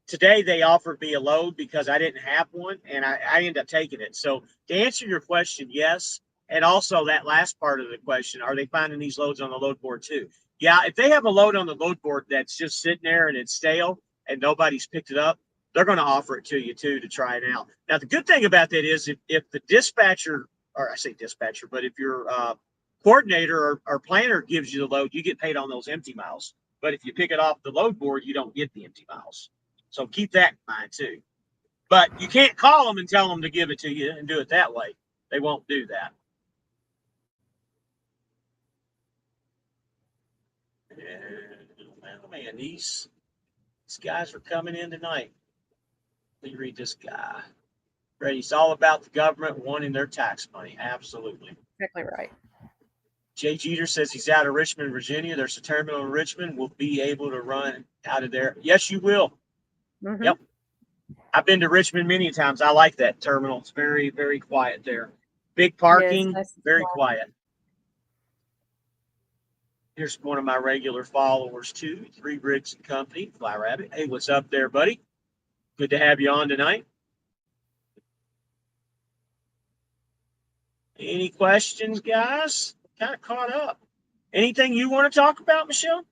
Speaker 1: today they offered me a load because I didn't have one, and I ended up taking it. So to answer your question, yes, and also that last part of the question, are they finding these loads on the load board too? Yeah, if they have a load on the load board that's just sitting there and it's stale and nobody's picked it up, they're going to offer it to you too to try it out. Now, the good thing about that is if the dispatcher, or I say dispatcher, but if your coordinator or planner gives you the load, you get paid on those empty miles. But if you pick it off the load board, you don't get the empty miles. So keep that in mind too. But you can't call them and tell them to give it to you and do it that way. They won't do that. And, man, these guys are coming in tonight. Let me read this guy. Ready? It's all about the government wanting their tax money. Absolutely.
Speaker 2: Exactly right.
Speaker 1: Jay Jeter says he's out of Richmond, Virginia. There's a terminal in Richmond. We'll be able to run out of there. Yes, you will. Mm-hmm. Yep. I've been to Richmond many times. I like that terminal. It's very, very quiet there. Big parking, very quiet. Here's one of my regular followers, too. 3 Bricks and Company, Fly Rabbit. Hey, what's up there, buddy? Good to have you on tonight. Any questions, guys? Kind of caught up. Anything you want to talk about, Michelle?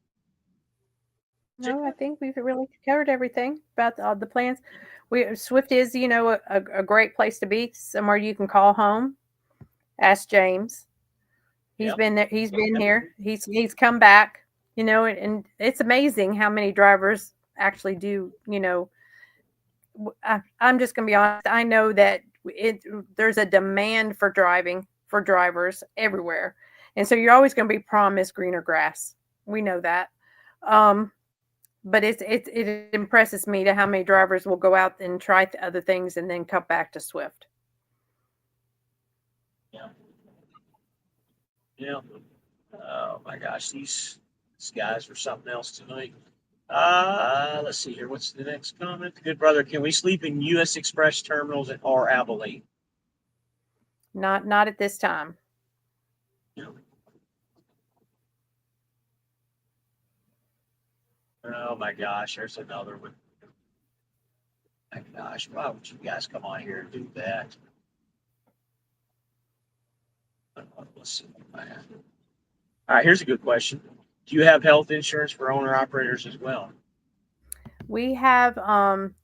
Speaker 2: No, I think we've really covered everything about the plans. Swift is, a great place to be, somewhere you can call home. Ask James. He's been there. He's been here. He's come back. And it's amazing how many drivers actually do, I'm just going to be honest. I know that there's a demand for drivers everywhere. And so you're always going to be promised greener grass. We know that. But it impresses me to how many drivers will go out and try other things and then come back to Swift.
Speaker 1: Yeah. Yeah. Oh my gosh, these guys are something else tonight. Let's see here. What's the next comment? Good brother, can we sleep in U.S. Express terminals or Abilene?
Speaker 2: Not at this time.
Speaker 1: Yeah. Oh my gosh, there's another one. My gosh, why would you guys come on here and do that? Let's see. All right, here's a good question. Do you have health insurance for owner operators as well?
Speaker 2: We have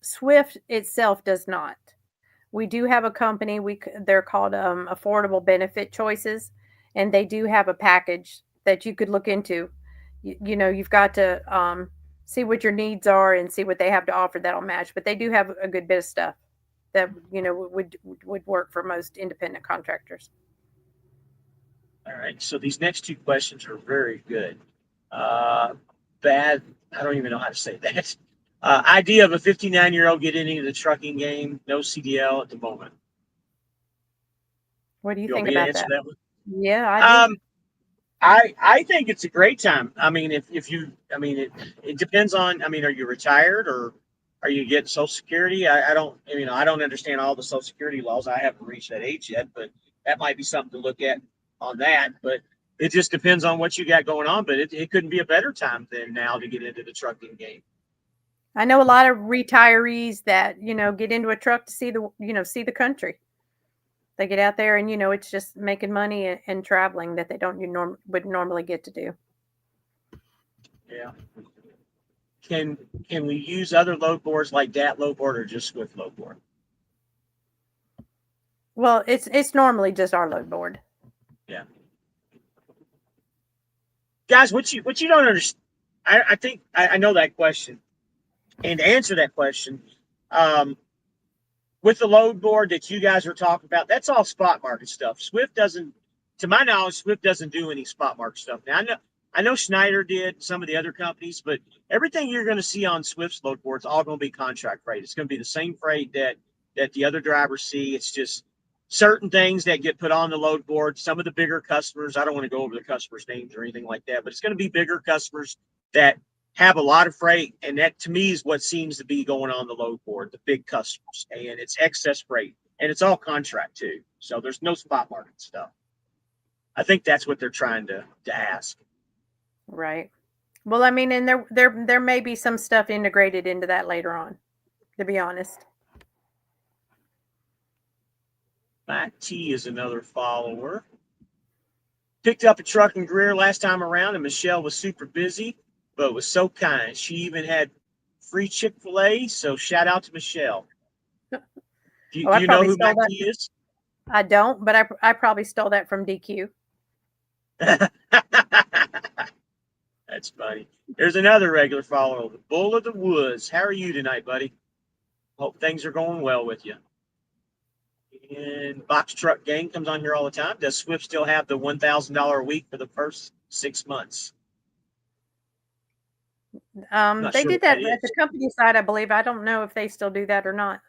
Speaker 2: Swift itself does not. We do have a company. They're called Affordable Benefit Choices, and they do have a package that you could look into. You've got to see what your needs are and see what they have to offer that'll match. But they do have a good bit of stuff that would work for most independent contractors.
Speaker 1: All right. So these next two questions are very good. Bad. I don't even know how to say that. Idea of a 59-year-old getting into the trucking game. No CDL at the moment.
Speaker 2: What do you
Speaker 1: want
Speaker 2: think
Speaker 1: me to
Speaker 2: about
Speaker 1: answer
Speaker 2: that?
Speaker 1: one?
Speaker 2: Yeah, I do.
Speaker 1: I think it's a great time. I mean, it depends on. I mean, are you retired or are you getting Social Security? I don't understand all the Social Security laws. I haven't reached that age yet, but that might be something to look at on that. But it just depends on what you got going on. But it couldn't be a better time than now to get into the trucking game.
Speaker 2: I know a lot of retirees that get into a truck to see the country. They get out there and it's just making money and traveling that they would normally get to do.
Speaker 1: Yeah. Can we use other load boards like that load board or just Swift load board?
Speaker 2: Well, it's normally just our load board.
Speaker 1: Yeah. Guys, what you don't understand, I think I know that question. And to answer that question, with the load board that you guys are talking about, that's all spot market stuff. Swift doesn't, to my knowledge, Swift doesn't do any spot market stuff. Now, I know Schneider did, some of the other companies, but everything you're going to see on Swift's load board is all going to be contract freight. It's going to be the same freight that the other drivers see. It's just certain things that get put on the load board. Some of the bigger customers, I don't want to go over the customers' names or anything like that, but it's going to be bigger customers that have a lot of freight, and that to me is what seems to be going on the load board, the big customers, and it's excess freight, and it's all contract too. So there's no spot market stuff. I think that's what they're trying to ask.
Speaker 2: Right. Well, I mean, and there may be some stuff integrated into that later on, to be honest.
Speaker 1: Matt T is another follower. Picked up a truck in Greer last time around, and Michelle was super busy, but was so kind. She even had free Chick-fil-A, so shout out to Michelle. Do you know who Matt T is?
Speaker 2: I don't, but I probably stole that from DQ.
Speaker 1: That's funny. There's another regular follower, the Bull of the Woods. How are you tonight, buddy? Hope things are going well with you. And Box Truck Gang comes on here all the time. Does Swift still have the $1,000 a week for the first 6 months?
Speaker 2: They did that at the company side, I believe. I don't know if they still do that or not.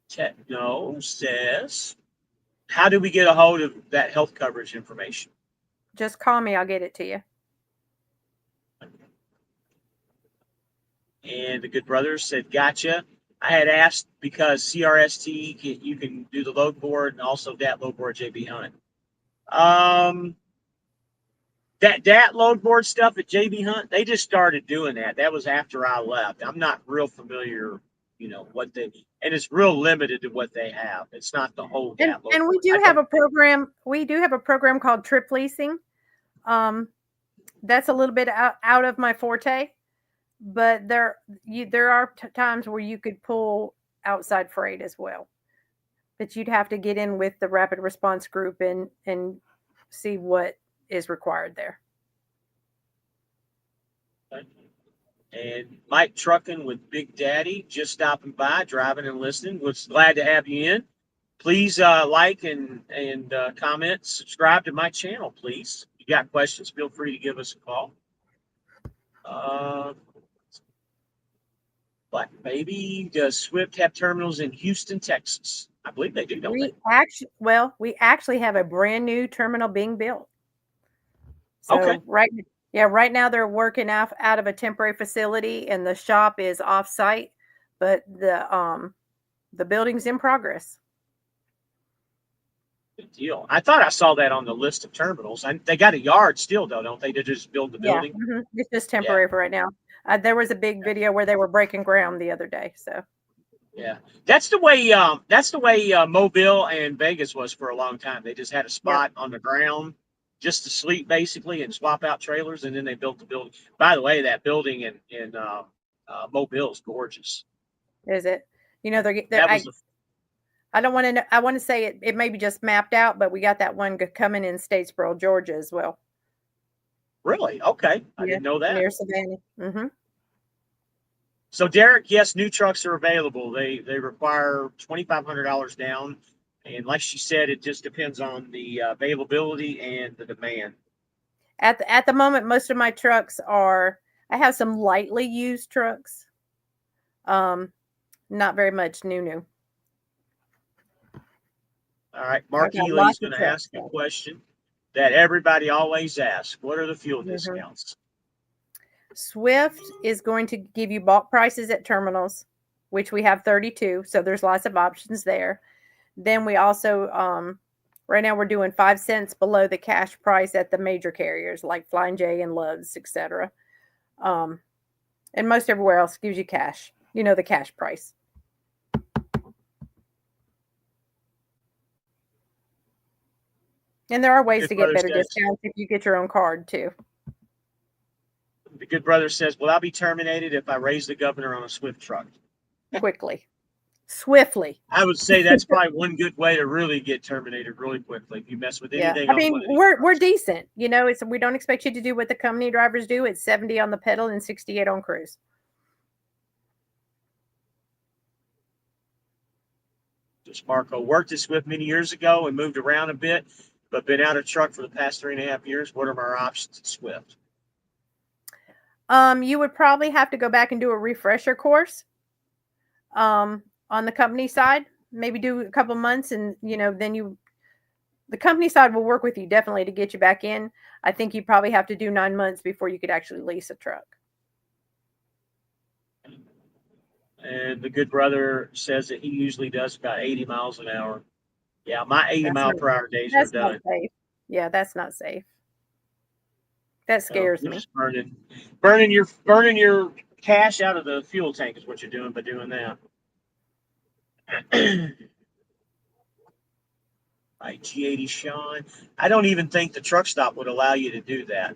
Speaker 1: Techno says, how do we get a hold of that health coverage information?
Speaker 2: Just call me. I'll get it to you.
Speaker 1: And the good brother said, gotcha. I had asked because CRST, you can do the load board and also that load board JB Hunt. That load board stuff at JB Hunt, they just started doing that. That was after I left. I'm not real familiar, what they, and it's real limited to what they have. It's not the whole
Speaker 2: and we do have a program. We do have a program called Trip Leasing. That's a little bit out of my forte, but there are times where you could pull outside freight as well. But you'd have to get in with the rapid response group and see what is required there.
Speaker 1: And Mike Trucking with Big Daddy, just stopping by, driving and listening. Was glad to have you in. Please like and comment, subscribe to my channel, please. If you got questions, feel free to give us a call. But maybe does Swift have terminals in Houston, Texas? I believe they do, don't they?
Speaker 2: We actually have a brand new terminal being built. So
Speaker 1: Okay.
Speaker 2: right now they're working out of a temporary facility, and the shop is off-site, but the building's in progress.
Speaker 1: Good deal. I thought I saw that on the list of terminals. And they got a yard still, though, don't they? They just build the building.
Speaker 2: Yeah, it's just temporary for right now. There was a big video where they were breaking ground the other day. So
Speaker 1: yeah, that's the way Mobile and Vegas was for a long time. They just had a spot on the ground just to sleep basically and swap out trailers, and then they built the building. By the way, that building in Mobile is gorgeous.
Speaker 2: Is it? I don't want to know. I want to say it may be just mapped out, but we got that one coming in Statesboro, Georgia as well.
Speaker 1: Really? Okay. I didn't know that.
Speaker 2: Near Savannah. Mm-hmm.
Speaker 1: So Derek, yes, new trucks are available. They require $2,500 down. And like she said, it just depends on the availability and the demand.
Speaker 2: At the moment, most of my trucks I have some lightly used trucks. Not very much new.
Speaker 1: All right. Mark Ely's going to ask a question that everybody always asks. What are the fuel discounts?
Speaker 2: Swift is going to give you bulk prices at terminals, which we have 32. So there's lots of options there. Then we also, right now we're doing 5 cents below the cash price at the major carriers like Flying J and Love's, etc. And most everywhere else gives you cash, the cash price. And there are ways to get better discounts if you get your own card too.
Speaker 1: The good brother says, "Will I be terminated if I raise the governor on a Swift truck?"
Speaker 2: Swiftly.
Speaker 1: I would say that's probably one good way to really get terminated really quickly if you mess with anything.
Speaker 2: Yeah. I mean, we're decent. We don't expect you to do what the company drivers do. It's 70 on the pedal and 68 on cruise.
Speaker 1: Just Marco worked at Swift many years ago and moved around a bit, but been out of truck for the past 3.5 years. What are our options at Swift?
Speaker 2: You would probably have to go back and do a refresher course on the company side. Maybe do a couple months, and then the company side will work with you definitely to get you back in. I think you probably have to do 9 months before you could actually lease a truck.
Speaker 1: And the good brother says that he usually does about 80 miles an hour. Yeah, my 80-mile-per-hour days are done.
Speaker 2: Not safe. Yeah, that's not safe. That scares me.
Speaker 1: Just burning your cash out of the fuel tank is what you're doing by doing that. Right, G80 Sean. I don't even think the truck stop would allow you to do that.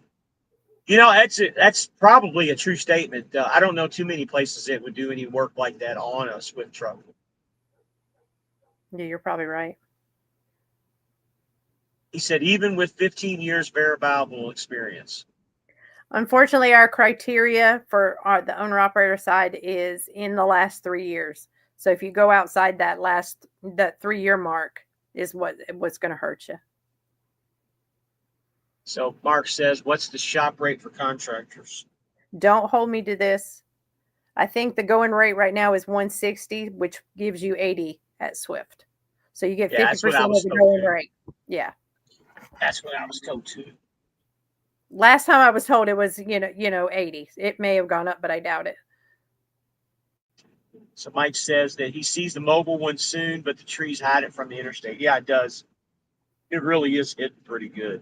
Speaker 1: That's probably a true statement. I don't know too many places that would do any work like that on a Swift truck.
Speaker 2: Yeah, you're probably right.
Speaker 1: He said, even with 15 years verifiable experience.
Speaker 2: Unfortunately, our criteria for the owner-operator side is in the last 3 years. So if you go outside that 3-year mark is what's going to hurt you.
Speaker 1: So Mark says, what's the shop rate for contractors?
Speaker 2: Don't hold me to this. I think the going rate right now is 160, which gives you 80 at Swift. So you get 50% of the going rate. Yeah.
Speaker 1: That's what I was told too.
Speaker 2: Last time I was told it was, 80. It may have gone up, but I doubt it.
Speaker 1: So Mike says that he sees the mobile one soon, but the trees hide it from the interstate. Yeah, it does. It really is hitting pretty good.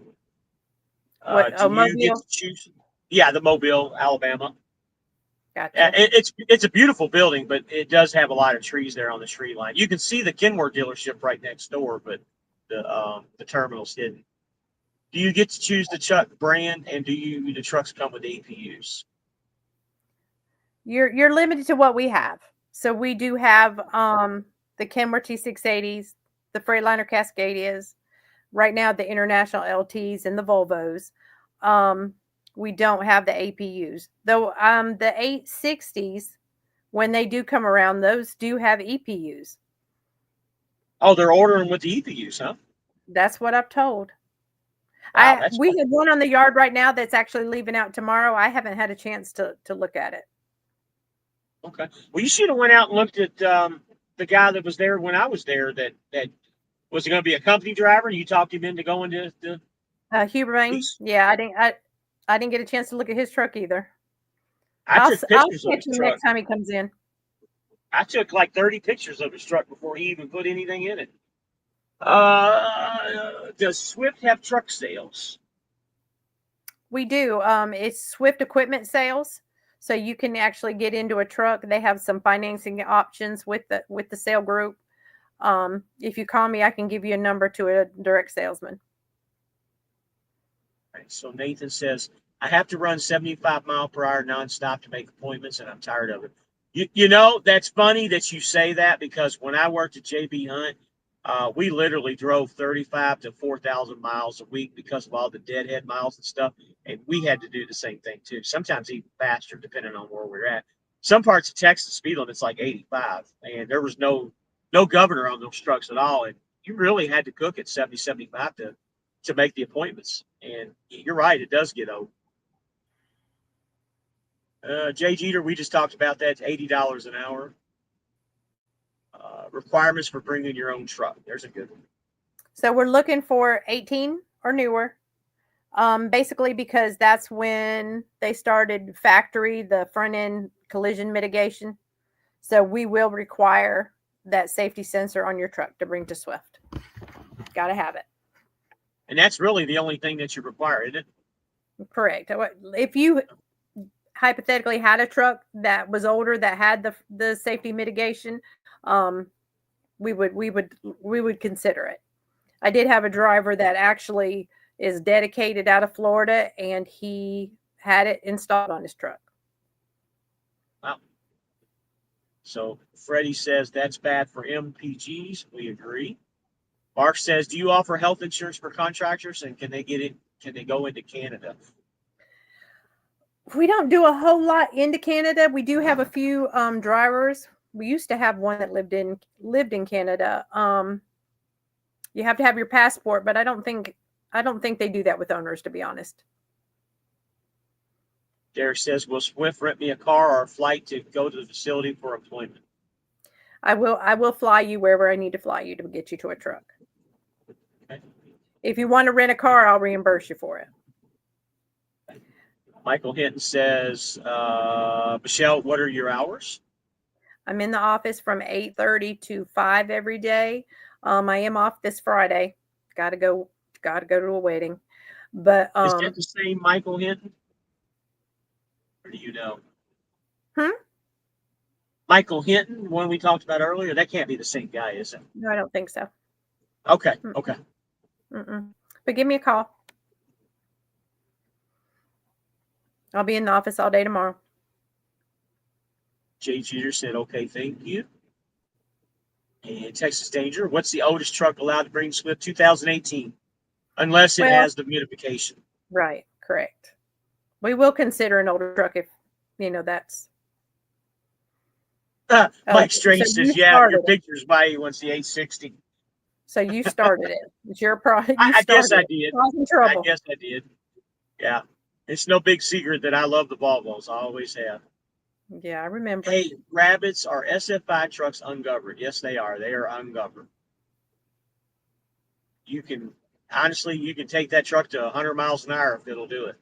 Speaker 1: You get to choose? Yeah, the Mobile, Alabama.
Speaker 2: Gotcha.
Speaker 1: It's a beautiful building, but it does have a lot of trees there on the tree line. You can see the Kenworth dealership right next door, but the terminal's hidden. Do you get to choose the truck brand, and do the trucks come with APUs?
Speaker 2: You're limited to what we have. So we do have the Kenworth T680s, the Freightliner Cascadias. right now the international LTs and the Volvos. We don't have the APUs. Though the 860s, when they do come around, those do have EPUs.
Speaker 1: Oh, they're ordering with the EPUs, huh?
Speaker 2: That's what I'm told.
Speaker 1: Wow, that's
Speaker 2: We
Speaker 1: cool.
Speaker 2: have one on the yard right now that's actually leaving out tomorrow. I haven't had a chance to look at it.
Speaker 1: Okay. Well, you should have went out and looked at the guy that was there when I was there. That was going to be a company driver. You talked him into going to the
Speaker 2: Huber Bain.
Speaker 1: lease.
Speaker 2: Yeah, I didn't get a chance to look at his truck either.
Speaker 1: I took
Speaker 2: I'll
Speaker 1: pictures of
Speaker 2: catch
Speaker 1: his
Speaker 2: him
Speaker 1: truck.
Speaker 2: next time he comes in.
Speaker 1: I took like 30 pictures of his truck before he even put anything in it. Does Swift have truck sales?
Speaker 2: We do. It's Swift Equipment Sales, so you can actually get into a truck. They have some financing options with the sale group. If you call me, I can give you a number to a direct salesman.
Speaker 1: Right, so Nathan says, I have to run 75 mile per hour nonstop to make appointments, and I'm tired of it. You know, that's funny that you say that, because when I worked at JB Hunt, we literally drove 35 to 4,000 miles a week because of all the deadhead miles and stuff. And we had to do the same thing too, sometimes even faster, depending on where we're at. Some parts of Texas, speed limit's like 85, and there was no governor on those trucks at all. And you really had to cook at 70, 75 to make the appointments. And you're right, it does get old. Jay Jeter, we just talked about that. It's $80 an hour. Requirements for bringing your own truck. There's a good one.
Speaker 2: So we're looking for 18 or newer. Basically because that's when they started factory, the front end collision mitigation. So we will require that safety sensor on your truck to bring to Swift. Got to have it.
Speaker 1: And that's really the only thing that you require, isn't it?
Speaker 2: Correct. If you hypothetically had a truck that was older that had the safety mitigation, we would consider it. I did have a driver that actually is dedicated out of Florida, and he had it installed on his truck.
Speaker 1: Wow. So Freddie says that's bad for MPGs. We agree. Mark says, do you offer health insurance for contractors, and can they get it? Can they go into Canada?
Speaker 2: We don't do a whole lot into Canada. We do have a few drivers. We used to have one that lived in Canada. You have to have your passport, but I don't think they do that with owners, to be honest.
Speaker 1: Derek says, will Swift rent me a car or a flight to go to the facility for employment?
Speaker 2: I will fly you wherever I need to fly you to get you to a truck.
Speaker 1: Okay.
Speaker 2: If you want to rent a car, I'll reimburse you for it.
Speaker 1: Michael Hinton says, Michelle, what are your hours?
Speaker 2: I'm in the office from 8:30 to 5 every day. I am off this Friday. Got to go to a wedding. But
Speaker 1: is that the same Michael Hinton? Or do you know? Michael Hinton, one we talked about earlier, that can't be the same guy, is it?
Speaker 2: No, I don't think so.
Speaker 1: Okay. Okay.
Speaker 2: But give me a call. I'll be in the office all day tomorrow.
Speaker 1: Jay Jeter said, okay, thank you. And Texas Danger, what's the oldest truck allowed to bring Swift? 2018, unless it has the modification.
Speaker 2: Right, correct. We will consider an older truck if, that's.
Speaker 1: Mike Strange says, yeah, your picture's by you once the 860.
Speaker 2: So you started it. It's your product.
Speaker 1: I guess I did.
Speaker 2: I was in trouble.
Speaker 1: I guess I did. Yeah. It's no big secret that I love the Volvos. I always have.
Speaker 2: Yeah, I remember.
Speaker 1: Hey, Rabbits are SF5 trucks ungoverned? Yes, they are. They are ungoverned. You can take that truck to 100 miles an hour if it'll do it.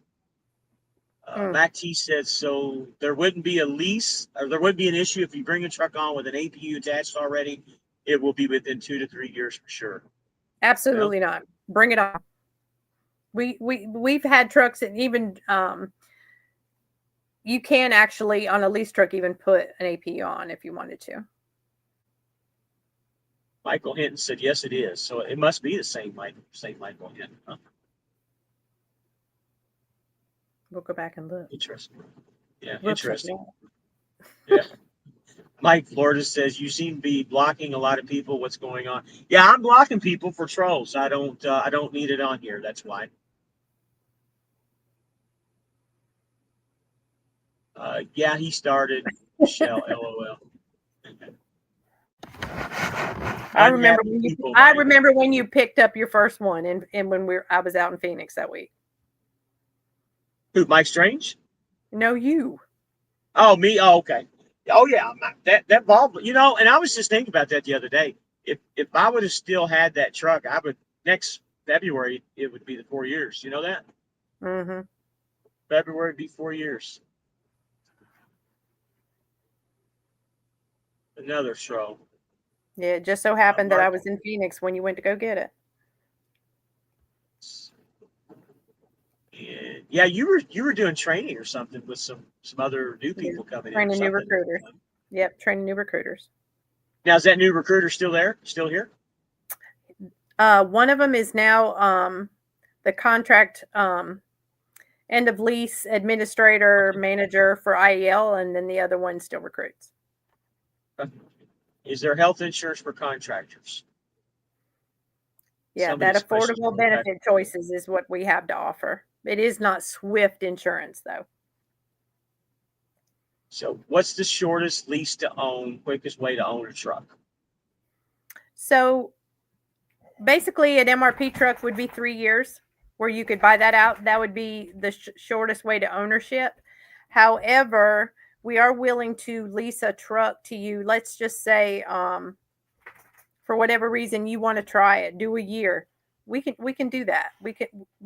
Speaker 1: Matt T said, so there wouldn't be a lease, or there wouldn't be an issue if you bring a truck on with an APU attached already. It will be within 2 to 3 years for sure.
Speaker 2: Absolutely not. Bring it on. We've had trucks, and even you can actually on a lease truck even put an APU on if you wanted to.
Speaker 1: Michael Hinton said, yes, it is. So it must be the same Michael Hinton. Huh? We'll
Speaker 2: go back and look.
Speaker 1: Interesting. Yeah,
Speaker 2: Looks
Speaker 1: interesting.
Speaker 2: Like
Speaker 1: yeah. Mike Florida says you seem to be blocking a lot of people. What's going on? Yeah, I'm blocking people for trolls. I don't need it on here. That's why. Yeah, he started. Michelle, LOL.
Speaker 2: I remember
Speaker 1: Unhappy people,
Speaker 2: I
Speaker 1: Mike.
Speaker 2: remember when you picked up your first one, and when I was out in Phoenix that week.
Speaker 1: Who? Mike Strange?
Speaker 2: No, you.
Speaker 1: Oh, me. Oh, okay. Oh, yeah. That ball. And I was just thinking about that the other day. If I would have still had that truck, I would next February it would be the 4 years. You know that
Speaker 2: Mm-hmm.
Speaker 1: February would be 4 years. Another show.
Speaker 2: Yeah, it just so happened that I was in Phoenix when you went to go get it.
Speaker 1: And yeah, you were doing training or something with some other new people coming in.
Speaker 2: Training new
Speaker 1: Something.
Speaker 2: recruiters. Yep, training new recruiters.
Speaker 1: Now is that new recruiter still there? Still here?
Speaker 2: One of them is now the contract end of lease administrator manager for IEL, and then the other one still recruits.
Speaker 1: Is there health insurance for contractors?
Speaker 2: Yeah, that affordable benefit choices is what we have to offer. It is not Swift insurance, though.
Speaker 1: So what's the shortest lease to own, quickest way to own a truck?
Speaker 2: So basically an MRP truck would be 3 years where you could buy that out. That would be the shortest way to ownership. However, we are willing to lease a truck to you. Let's just say for whatever reason you want to try it, do a year. We can do that.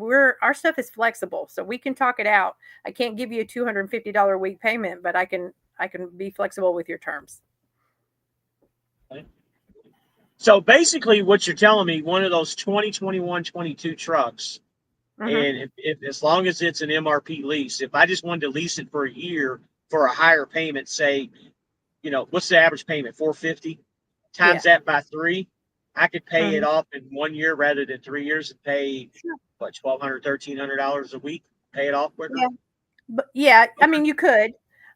Speaker 2: Our stuff is flexible, so we can talk it out. I can't give you a $250 a week payment, but I can be flexible with your terms.
Speaker 1: Okay. So basically what you're telling me, one of those 2021, 22 trucks, and if as long as it's an MRP lease, if I just wanted to lease it for a year for a higher payment, say, what's the average payment? $450 times that by 3, I could pay it off in 1 year rather than 3 years and pay what, $1,200, $1,300 a week, pay it off quicker.
Speaker 2: Yeah, I mean you could,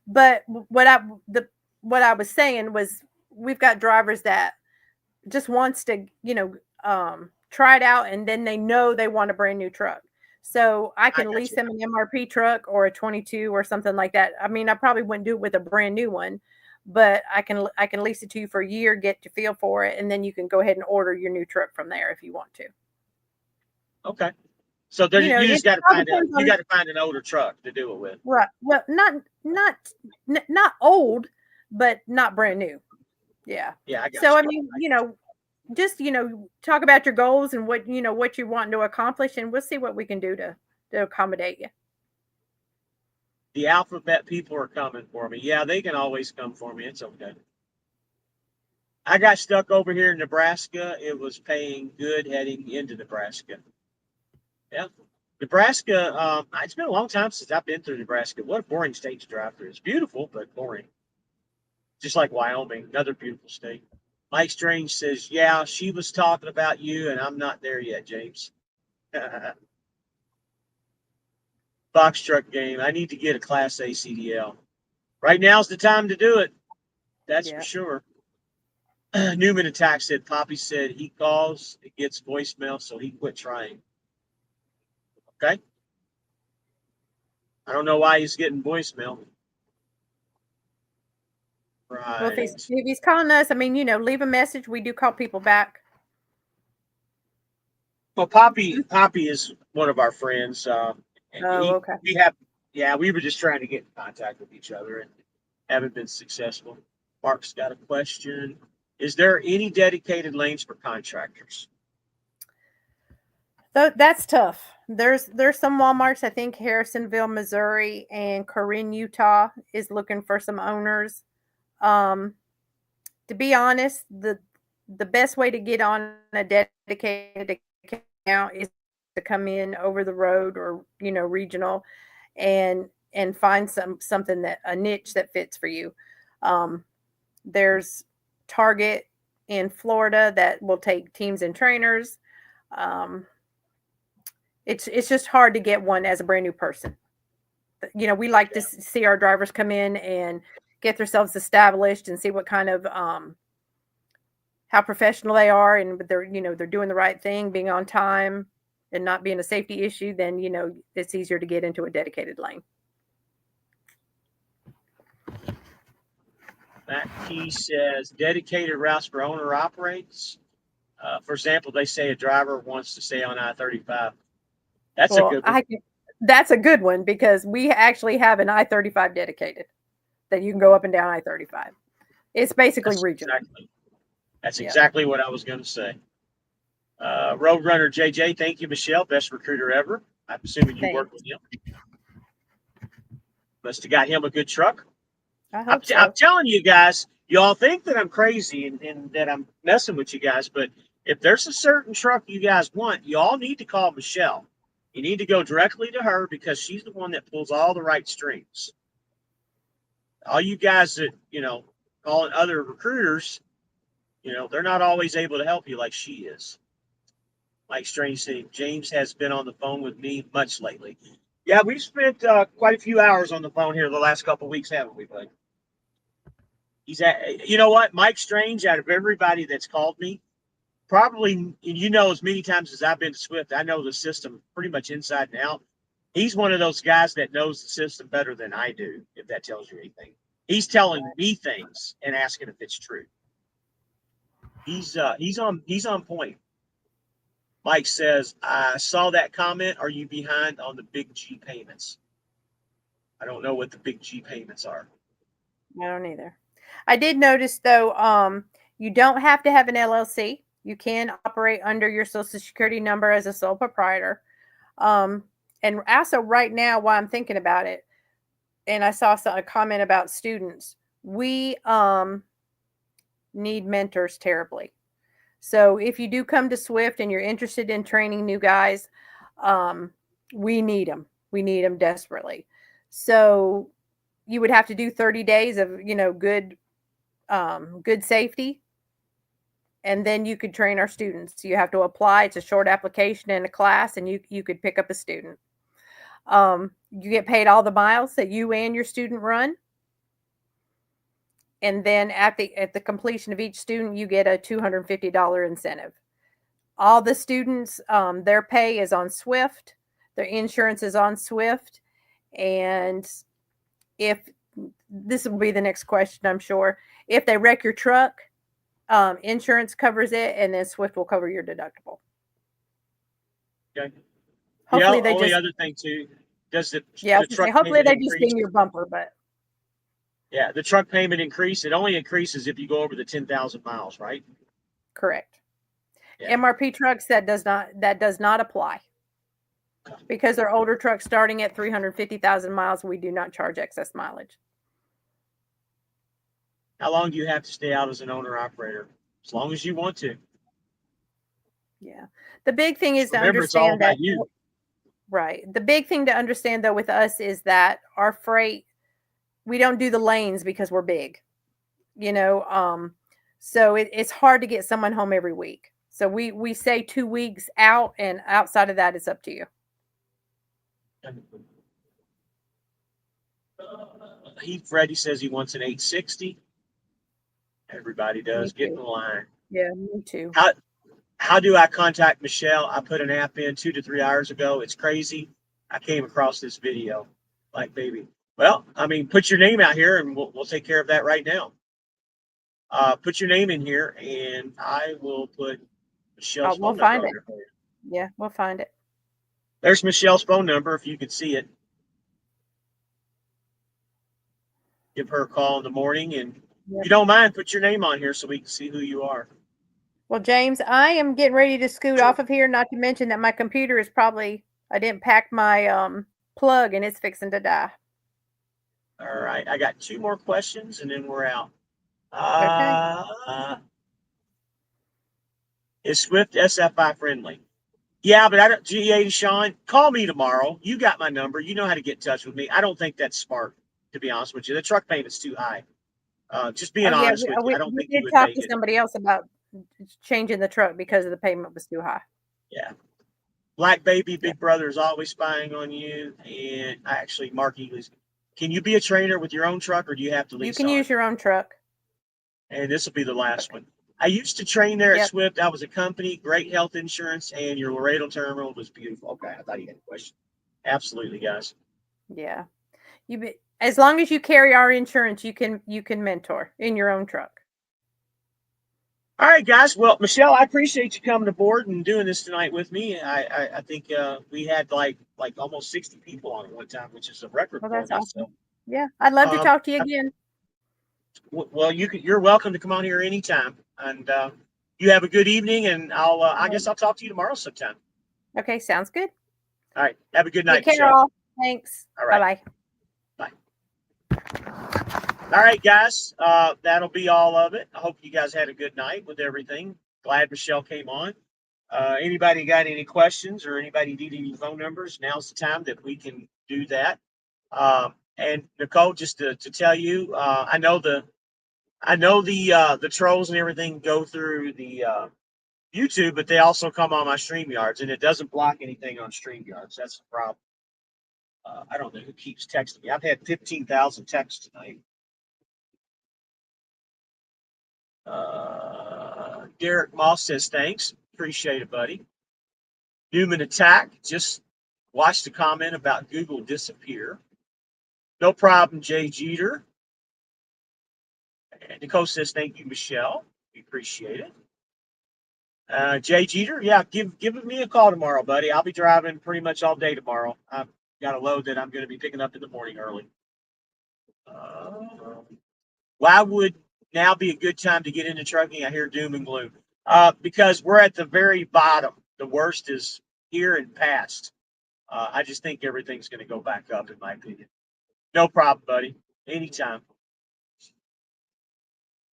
Speaker 2: but what I was saying was we've got drivers that just wants to try it out, and then they know they want a brand new truck. So I can lease them an MRP truck or a 22 or something like that. I mean, I probably wouldn't do it with a brand new one, but I can lease it to you for a year, get to feel for it, and then you can go ahead and order your new truck from there if you want to.
Speaker 1: Okay. So you just got to find an older truck to do it with.
Speaker 2: Right. Well, not old, but not brand new. Yeah.
Speaker 1: Yeah. I got
Speaker 2: so
Speaker 1: you.
Speaker 2: I mean, just talk about your goals and what you want to accomplish, and we'll see what we can do to accommodate you.
Speaker 1: The alphabet people are coming for me. Yeah, they can always come for me. It's okay. I got stuck over here in Nebraska. It was paying good heading into Nebraska. Yeah. Nebraska, it's been a long time since I've been through Nebraska. What a boring state to drive through. It's beautiful, but boring. Just like Wyoming, another beautiful state. Mike Strange says, yeah, she was talking about you, and I'm not there yet, James. Box truck game. I need to get a Class A CDL. Right now's the time to do it. That's for sure. Newman Attack said, Poppy said he calls, it gets voicemail, so he quit trying. Okay. I don't know why he's getting voicemail. Right.
Speaker 2: Well, if he's calling us, I mean, leave a message. We do call people back.
Speaker 1: Well, Poppy is one of our friends.
Speaker 2: Okay.
Speaker 1: We were just trying to get in contact with each other and haven't been successful. Mark's got a question. Is there any dedicated lanes for contractors?
Speaker 2: That's tough. There's some Walmarts, I think Harrisonville, Missouri, and Corinne, Utah is looking for some owners. To be honest, the best way to get on a dedicated account is to come in over the road or regional and find something that a niche that fits for you. There's Target in Florida that will take teams and trainers. It's just hard to get one as a brand new person. We like to see our drivers come in and get themselves established and see what kind of how professional they are, and they're they're doing the right thing, being on time, and not being a safety issue, then it's easier to get into a dedicated lane.
Speaker 1: Matt Key says dedicated routes for owner operates. For example, they say a driver wants to stay on I-35. That's a good one.
Speaker 2: That's a good one, because we actually have an I-35 dedicated that you can go up and down I-35. It's basically regional.
Speaker 1: That's exactly what I was going to say. Roadrunner JJ, thank you, Michelle. Best recruiter ever. I'm assuming you worked with him. Must have got him a good truck. I'm telling you guys, y'all think that I'm crazy and that I'm messing with you guys, but if there's a certain truck you guys want, y'all need to call Michelle. You need to go directly to her, because she's the one that pulls all the right strings. All you guys that, calling other recruiters, they're not always able to help you like she is. Like Strange saying, James has been on the phone with me much lately. Yeah, we've spent quite a few hours on the phone here the last couple of weeks, haven't we, bud? He's you know what? Mike Strange, out of everybody that's called me, probably, as many times as I've been to Swift, I know the system pretty much inside and out. He's one of those guys that knows the system better than I do, if that tells you anything. He's telling me things and asking if it's true. He's on point. Mike says, I saw that comment. Are you behind on the big G payments? I don't know what the big G payments are.
Speaker 2: I don't either. I did notice, though, you don't have to have an LLC. You can operate under your Social Security number as a sole proprietor. And also right now, while I'm thinking about it, and I saw a comment about students, we need mentors terribly. So if you do come to Swift and you're interested in training new guys, we need them. We need them desperately. So you would have to do 30 days of, good safety. And then you could train our students. You have to apply. It's a short application in a class, and you could pick up a student. You get paid all the miles that you and your student run. And then at the completion of each student, you get a $250 incentive. All the students, their pay is on Swift. Their insurance is on Swift. And if this will be the next question, I'm sure, if they wreck your truck, insurance covers it, and then Swift will cover your deductible.
Speaker 1: Okay.
Speaker 2: Hopefully
Speaker 1: other thing too, does the truck
Speaker 2: hopefully they just ding your bumper, but
Speaker 1: yeah, the truck payment increase. It only increases if you go over the 10,000 miles, right?
Speaker 2: Correct.
Speaker 1: Yeah.
Speaker 2: MRP trucks, that does not apply, because they're older trucks starting at 350,000 miles. We do not charge excess mileage.
Speaker 1: How long do you have to stay out as an owner operator? As long as you want to.
Speaker 2: Yeah. The big thing is to
Speaker 1: Remember,
Speaker 2: understand
Speaker 1: it's all about
Speaker 2: that
Speaker 1: you.
Speaker 2: Right. The big thing to understand, though, with us is that our freight, we don't do the lanes because we're big, so it's hard to get someone home every week. So we say 2 weeks out, and outside of that, it's up to you.
Speaker 1: Freddie says he wants an 860. Everybody does. Get in the line.
Speaker 2: Yeah, me too.
Speaker 1: How do I contact Michelle? I put an app in 2 to 3 hours ago. It's crazy. I came across this video. Like, baby. Well, put your name out here, and we'll take care of that right now. Put your name in here, and I will put Michelle's phone number. We'll find it.
Speaker 2: Yeah, we'll find it.
Speaker 1: There's Michelle's phone number, if you could see it. Give her a call in the morning, and if you don't mind, put your name on here so we can see who you are.
Speaker 2: Well, James, I am getting ready to scoot off of here, not to mention that my computer is I didn't pack my plug, and it's fixing to die.
Speaker 1: All right. I got 2 more questions, and then we're out.
Speaker 2: Okay.
Speaker 1: Is Swift SFI friendly? Yeah, but I don't. G80 Sean, call me tomorrow. You got my number. You know how to get in touch with me. I don't think that's smart, to be honest with you. The truck payment's too high. Just being honest with you, I don't think you would
Speaker 2: talk to somebody else about changing the truck because the payment was too high.
Speaker 1: Yeah. Black Baby, Big Brother is always spying on you. And Mark Ely's Can you be a trainer with your own truck, or do you have to lease?
Speaker 2: You can use your own truck.
Speaker 1: And this will be the last one. I used to train there at
Speaker 2: Yep.
Speaker 1: Swift. I was a company, great health insurance, and your Laredo terminal was beautiful. Okay, I thought you had a question. Absolutely, guys.
Speaker 2: Yeah. As long as you carry our insurance, you can mentor in your own truck.
Speaker 1: All right, guys. Well, Michelle, I appreciate you coming aboard and doing this tonight with me. I think we had like almost 60 people on at one time, which is a record
Speaker 2: Well,
Speaker 1: for
Speaker 2: that's
Speaker 1: me.
Speaker 2: awesome.
Speaker 1: So,
Speaker 2: Yeah, I'd love to talk to you again.
Speaker 1: well, you're welcome to come on here anytime, and you have a good evening. And I guess I'll talk to you tomorrow sometime.
Speaker 2: Okay, sounds good.
Speaker 1: All right. Have a good night,
Speaker 2: Take care,
Speaker 1: Michelle.
Speaker 2: all. Thanks.
Speaker 1: All right.
Speaker 2: Bye-bye.
Speaker 1: All right, guys. That'll be all of it. I hope you guys had a good night with everything. Glad Michelle came on. Anybody got any questions or anybody need any phone numbers? Now's the time that we can do that. And Nicole, just to tell you, I know the trolls and everything go through the YouTube, but they also come on my StreamYards, and it doesn't block anything on StreamYards. That's the problem. I don't know who keeps texting me. I've had 15,000 texts tonight. Derek Moss says thanks. Appreciate it, buddy. Newman Attack just watched a comment about Google disappear. No problem, Jay Jeter. And Nicole says thank you, Michelle. We appreciate it. Jay Jeter, yeah, give me a call tomorrow, buddy. I'll be driving pretty much all day tomorrow. I've got a load that I'm going to be picking up in the morning early. Why would now be a good time to get into trucking? I hear doom and gloom. Because we're at the very bottom. The worst is here and past. I just think everything's going to go back up, in my opinion. No problem, buddy. Anytime.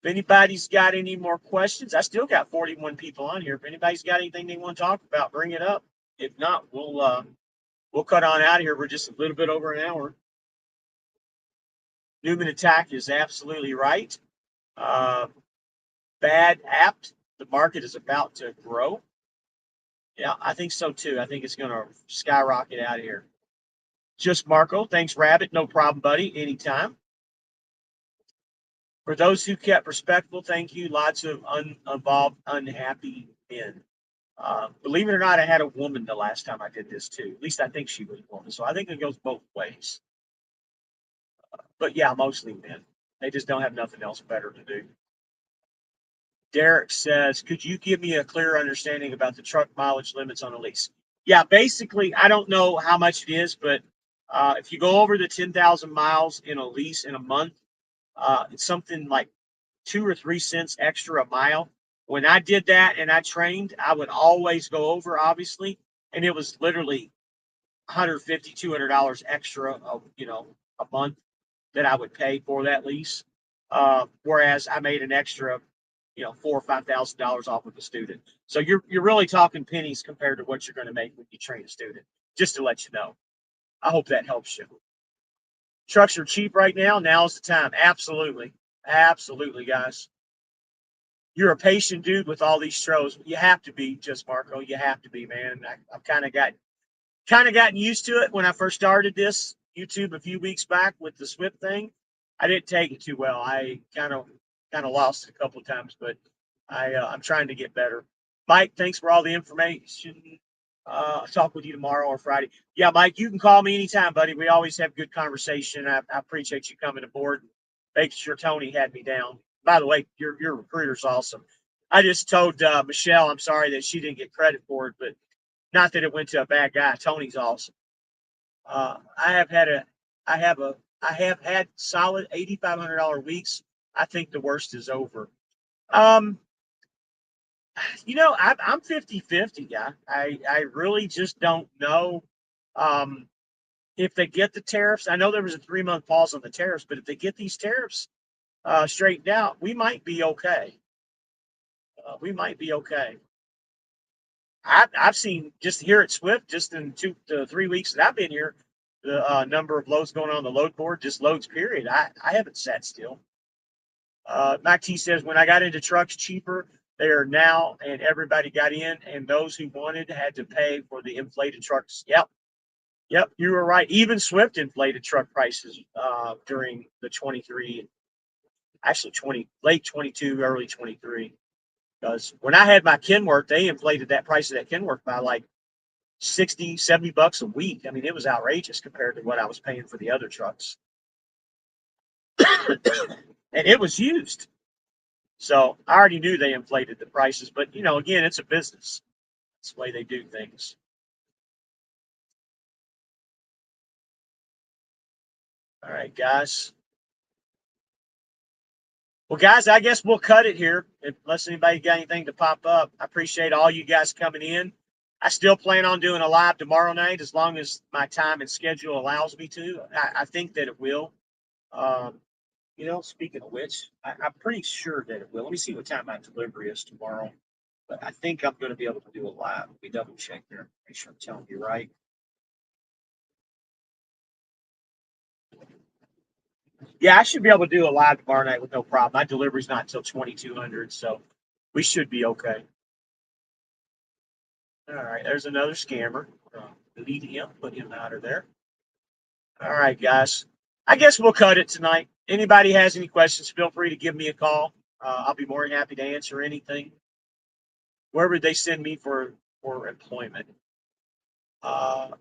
Speaker 1: If anybody's got any more questions, I still got 41 people on here. If anybody's got anything they want to talk about, bring it up. If not, we'll cut on out of here. We're just a little bit over an hour. Newman Attack is absolutely right. Bad apt. The market is about to grow. Yeah, I think so too. I think it's going to skyrocket out of here. Just Marco. Thanks, Rabbit. No problem, buddy. Anytime. For those who kept respectful, thank you. Lots of uninvolved, unhappy men. Believe it or not, I had a woman the last time I did this too. At least I think she was a woman. So I think it goes both ways. But yeah, mostly men. They just don't have nothing else better to do. Derek says, could you give me a clear understanding about the truck mileage limits on a lease? Yeah, basically, I don't know how much it is, but if you go over the 10,000 miles in a lease in a month, it's something like 2 or 3 cents extra a mile. When I did that and I trained, I would always go over, obviously, and it was literally $150, $200 extra, a month that I would pay for that lease. Whereas I made an extra, $4,000 or $5,000 off of a student. So you're really talking pennies compared to what you're going to make when you train a student. Just to let you know. I hope that helps you. Trucks are cheap right now. Now's the time. Absolutely. Absolutely, guys. You're a patient dude with all these shows. You have to be, just Marco. You have to be, man. I've kind of gotten used to it when I first started this YouTube a few weeks back with the Swift thing. I didn't take it too well. I kind of lost it a couple of times, but I'm trying to get better. Mike, thanks for all the information. I'll talk with you tomorrow or Friday. Yeah, Mike, you can call me anytime, buddy. We always have good conversation. I appreciate you coming aboard, making sure Tony had me down. By the way, your recruiter's awesome. I just told Michelle I'm sorry that she didn't get credit for it, but not that it went to a bad guy. Tony's awesome. I have had solid $8,500 weeks. I think the worst is over. I'm 50-50, guy. I really just don't know if they get the tariffs. I know there was a 3-month pause on the tariffs, but if they get these tariffs straightened out, we might be okay. I've seen just here at Swift, just in 2 to 3 weeks that I've been here, the number of loads going on the load board, just loads, period. I haven't sat still. Mac T says, when I got into trucks cheaper, they are now, and everybody got in, and those who wanted had to pay for the inflated trucks. Yep. Yep, you were right. Even Swift inflated truck prices during the 23, actually late 22, early 23. Because when I had my Kenworth, they inflated that price of that Kenworth by like 60, 70 bucks a week. I mean, it was outrageous compared to what I was paying for the other trucks. And it was used. So I already knew they inflated the prices, but again, it's a business. It's the way they do things. All right, guys. Well, guys, I guess we'll cut it here unless anybody got anything to pop up. I appreciate all you guys coming in. I still plan on doing a live tomorrow night as long as my time and schedule allows me to. I think that it will. Um, speaking of which, I'm pretty sure that it will. Let me see what time my delivery is tomorrow. But I think I'm going to be able to do a live. Let me double check there. Make sure I'm telling you right. Yeah, I should be able to do a live tomorrow night with no problem. My delivery's not until 2200, so we should be okay. All right, there's another scammer. Delete him, put him out of there. All right, guys. I guess we'll cut it tonight. Anybody has any questions, feel free to give me a call. I'll be more than happy to answer anything. Where would they send me for employment?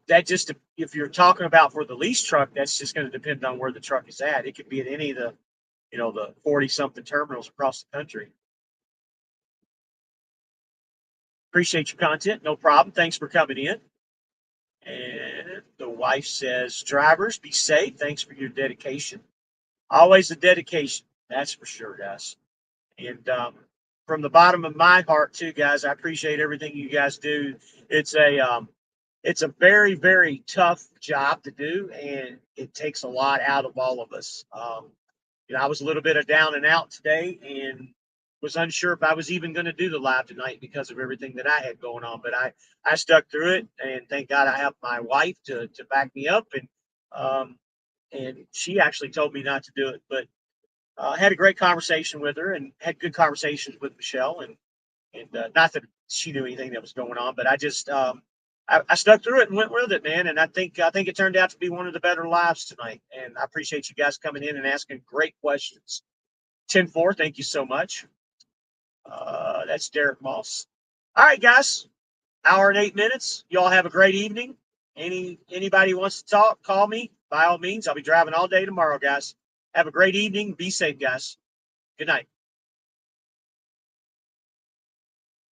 Speaker 1: That just, if you're talking about for the lease truck, that's just going to depend on where the truck is at. It could be at any of the 40 something terminals across the country. Appreciate your content. No problem. Thanks for coming in. And the wife says, drivers, be safe. Thanks for your dedication. Always a dedication. That's for sure, guys. And from the bottom of my heart, too, guys, I appreciate everything you guys do. It's a very, very tough job to do, and it takes a lot out of all of us. I was a little bit of down and out today and was unsure if I was even going to do the live tonight because of everything that I had going on. But I stuck through it, and thank God I have my wife to back me up. And she actually told me not to do it. But had a great conversation with her and had good conversations with Michelle. And not that she knew anything that was going on, but I just I stuck through it and went with it, man. And I think it turned out to be one of the better lives tonight. And I appreciate you guys coming in and asking great questions. 10-4, thank you so much. That's Derek Moss. All right, guys. Hour and 8 minutes. Y'all have a great evening. Anybody wants to talk, call me. By all means, I'll be driving all day tomorrow, guys. Have a great evening. Be safe, guys. Good night.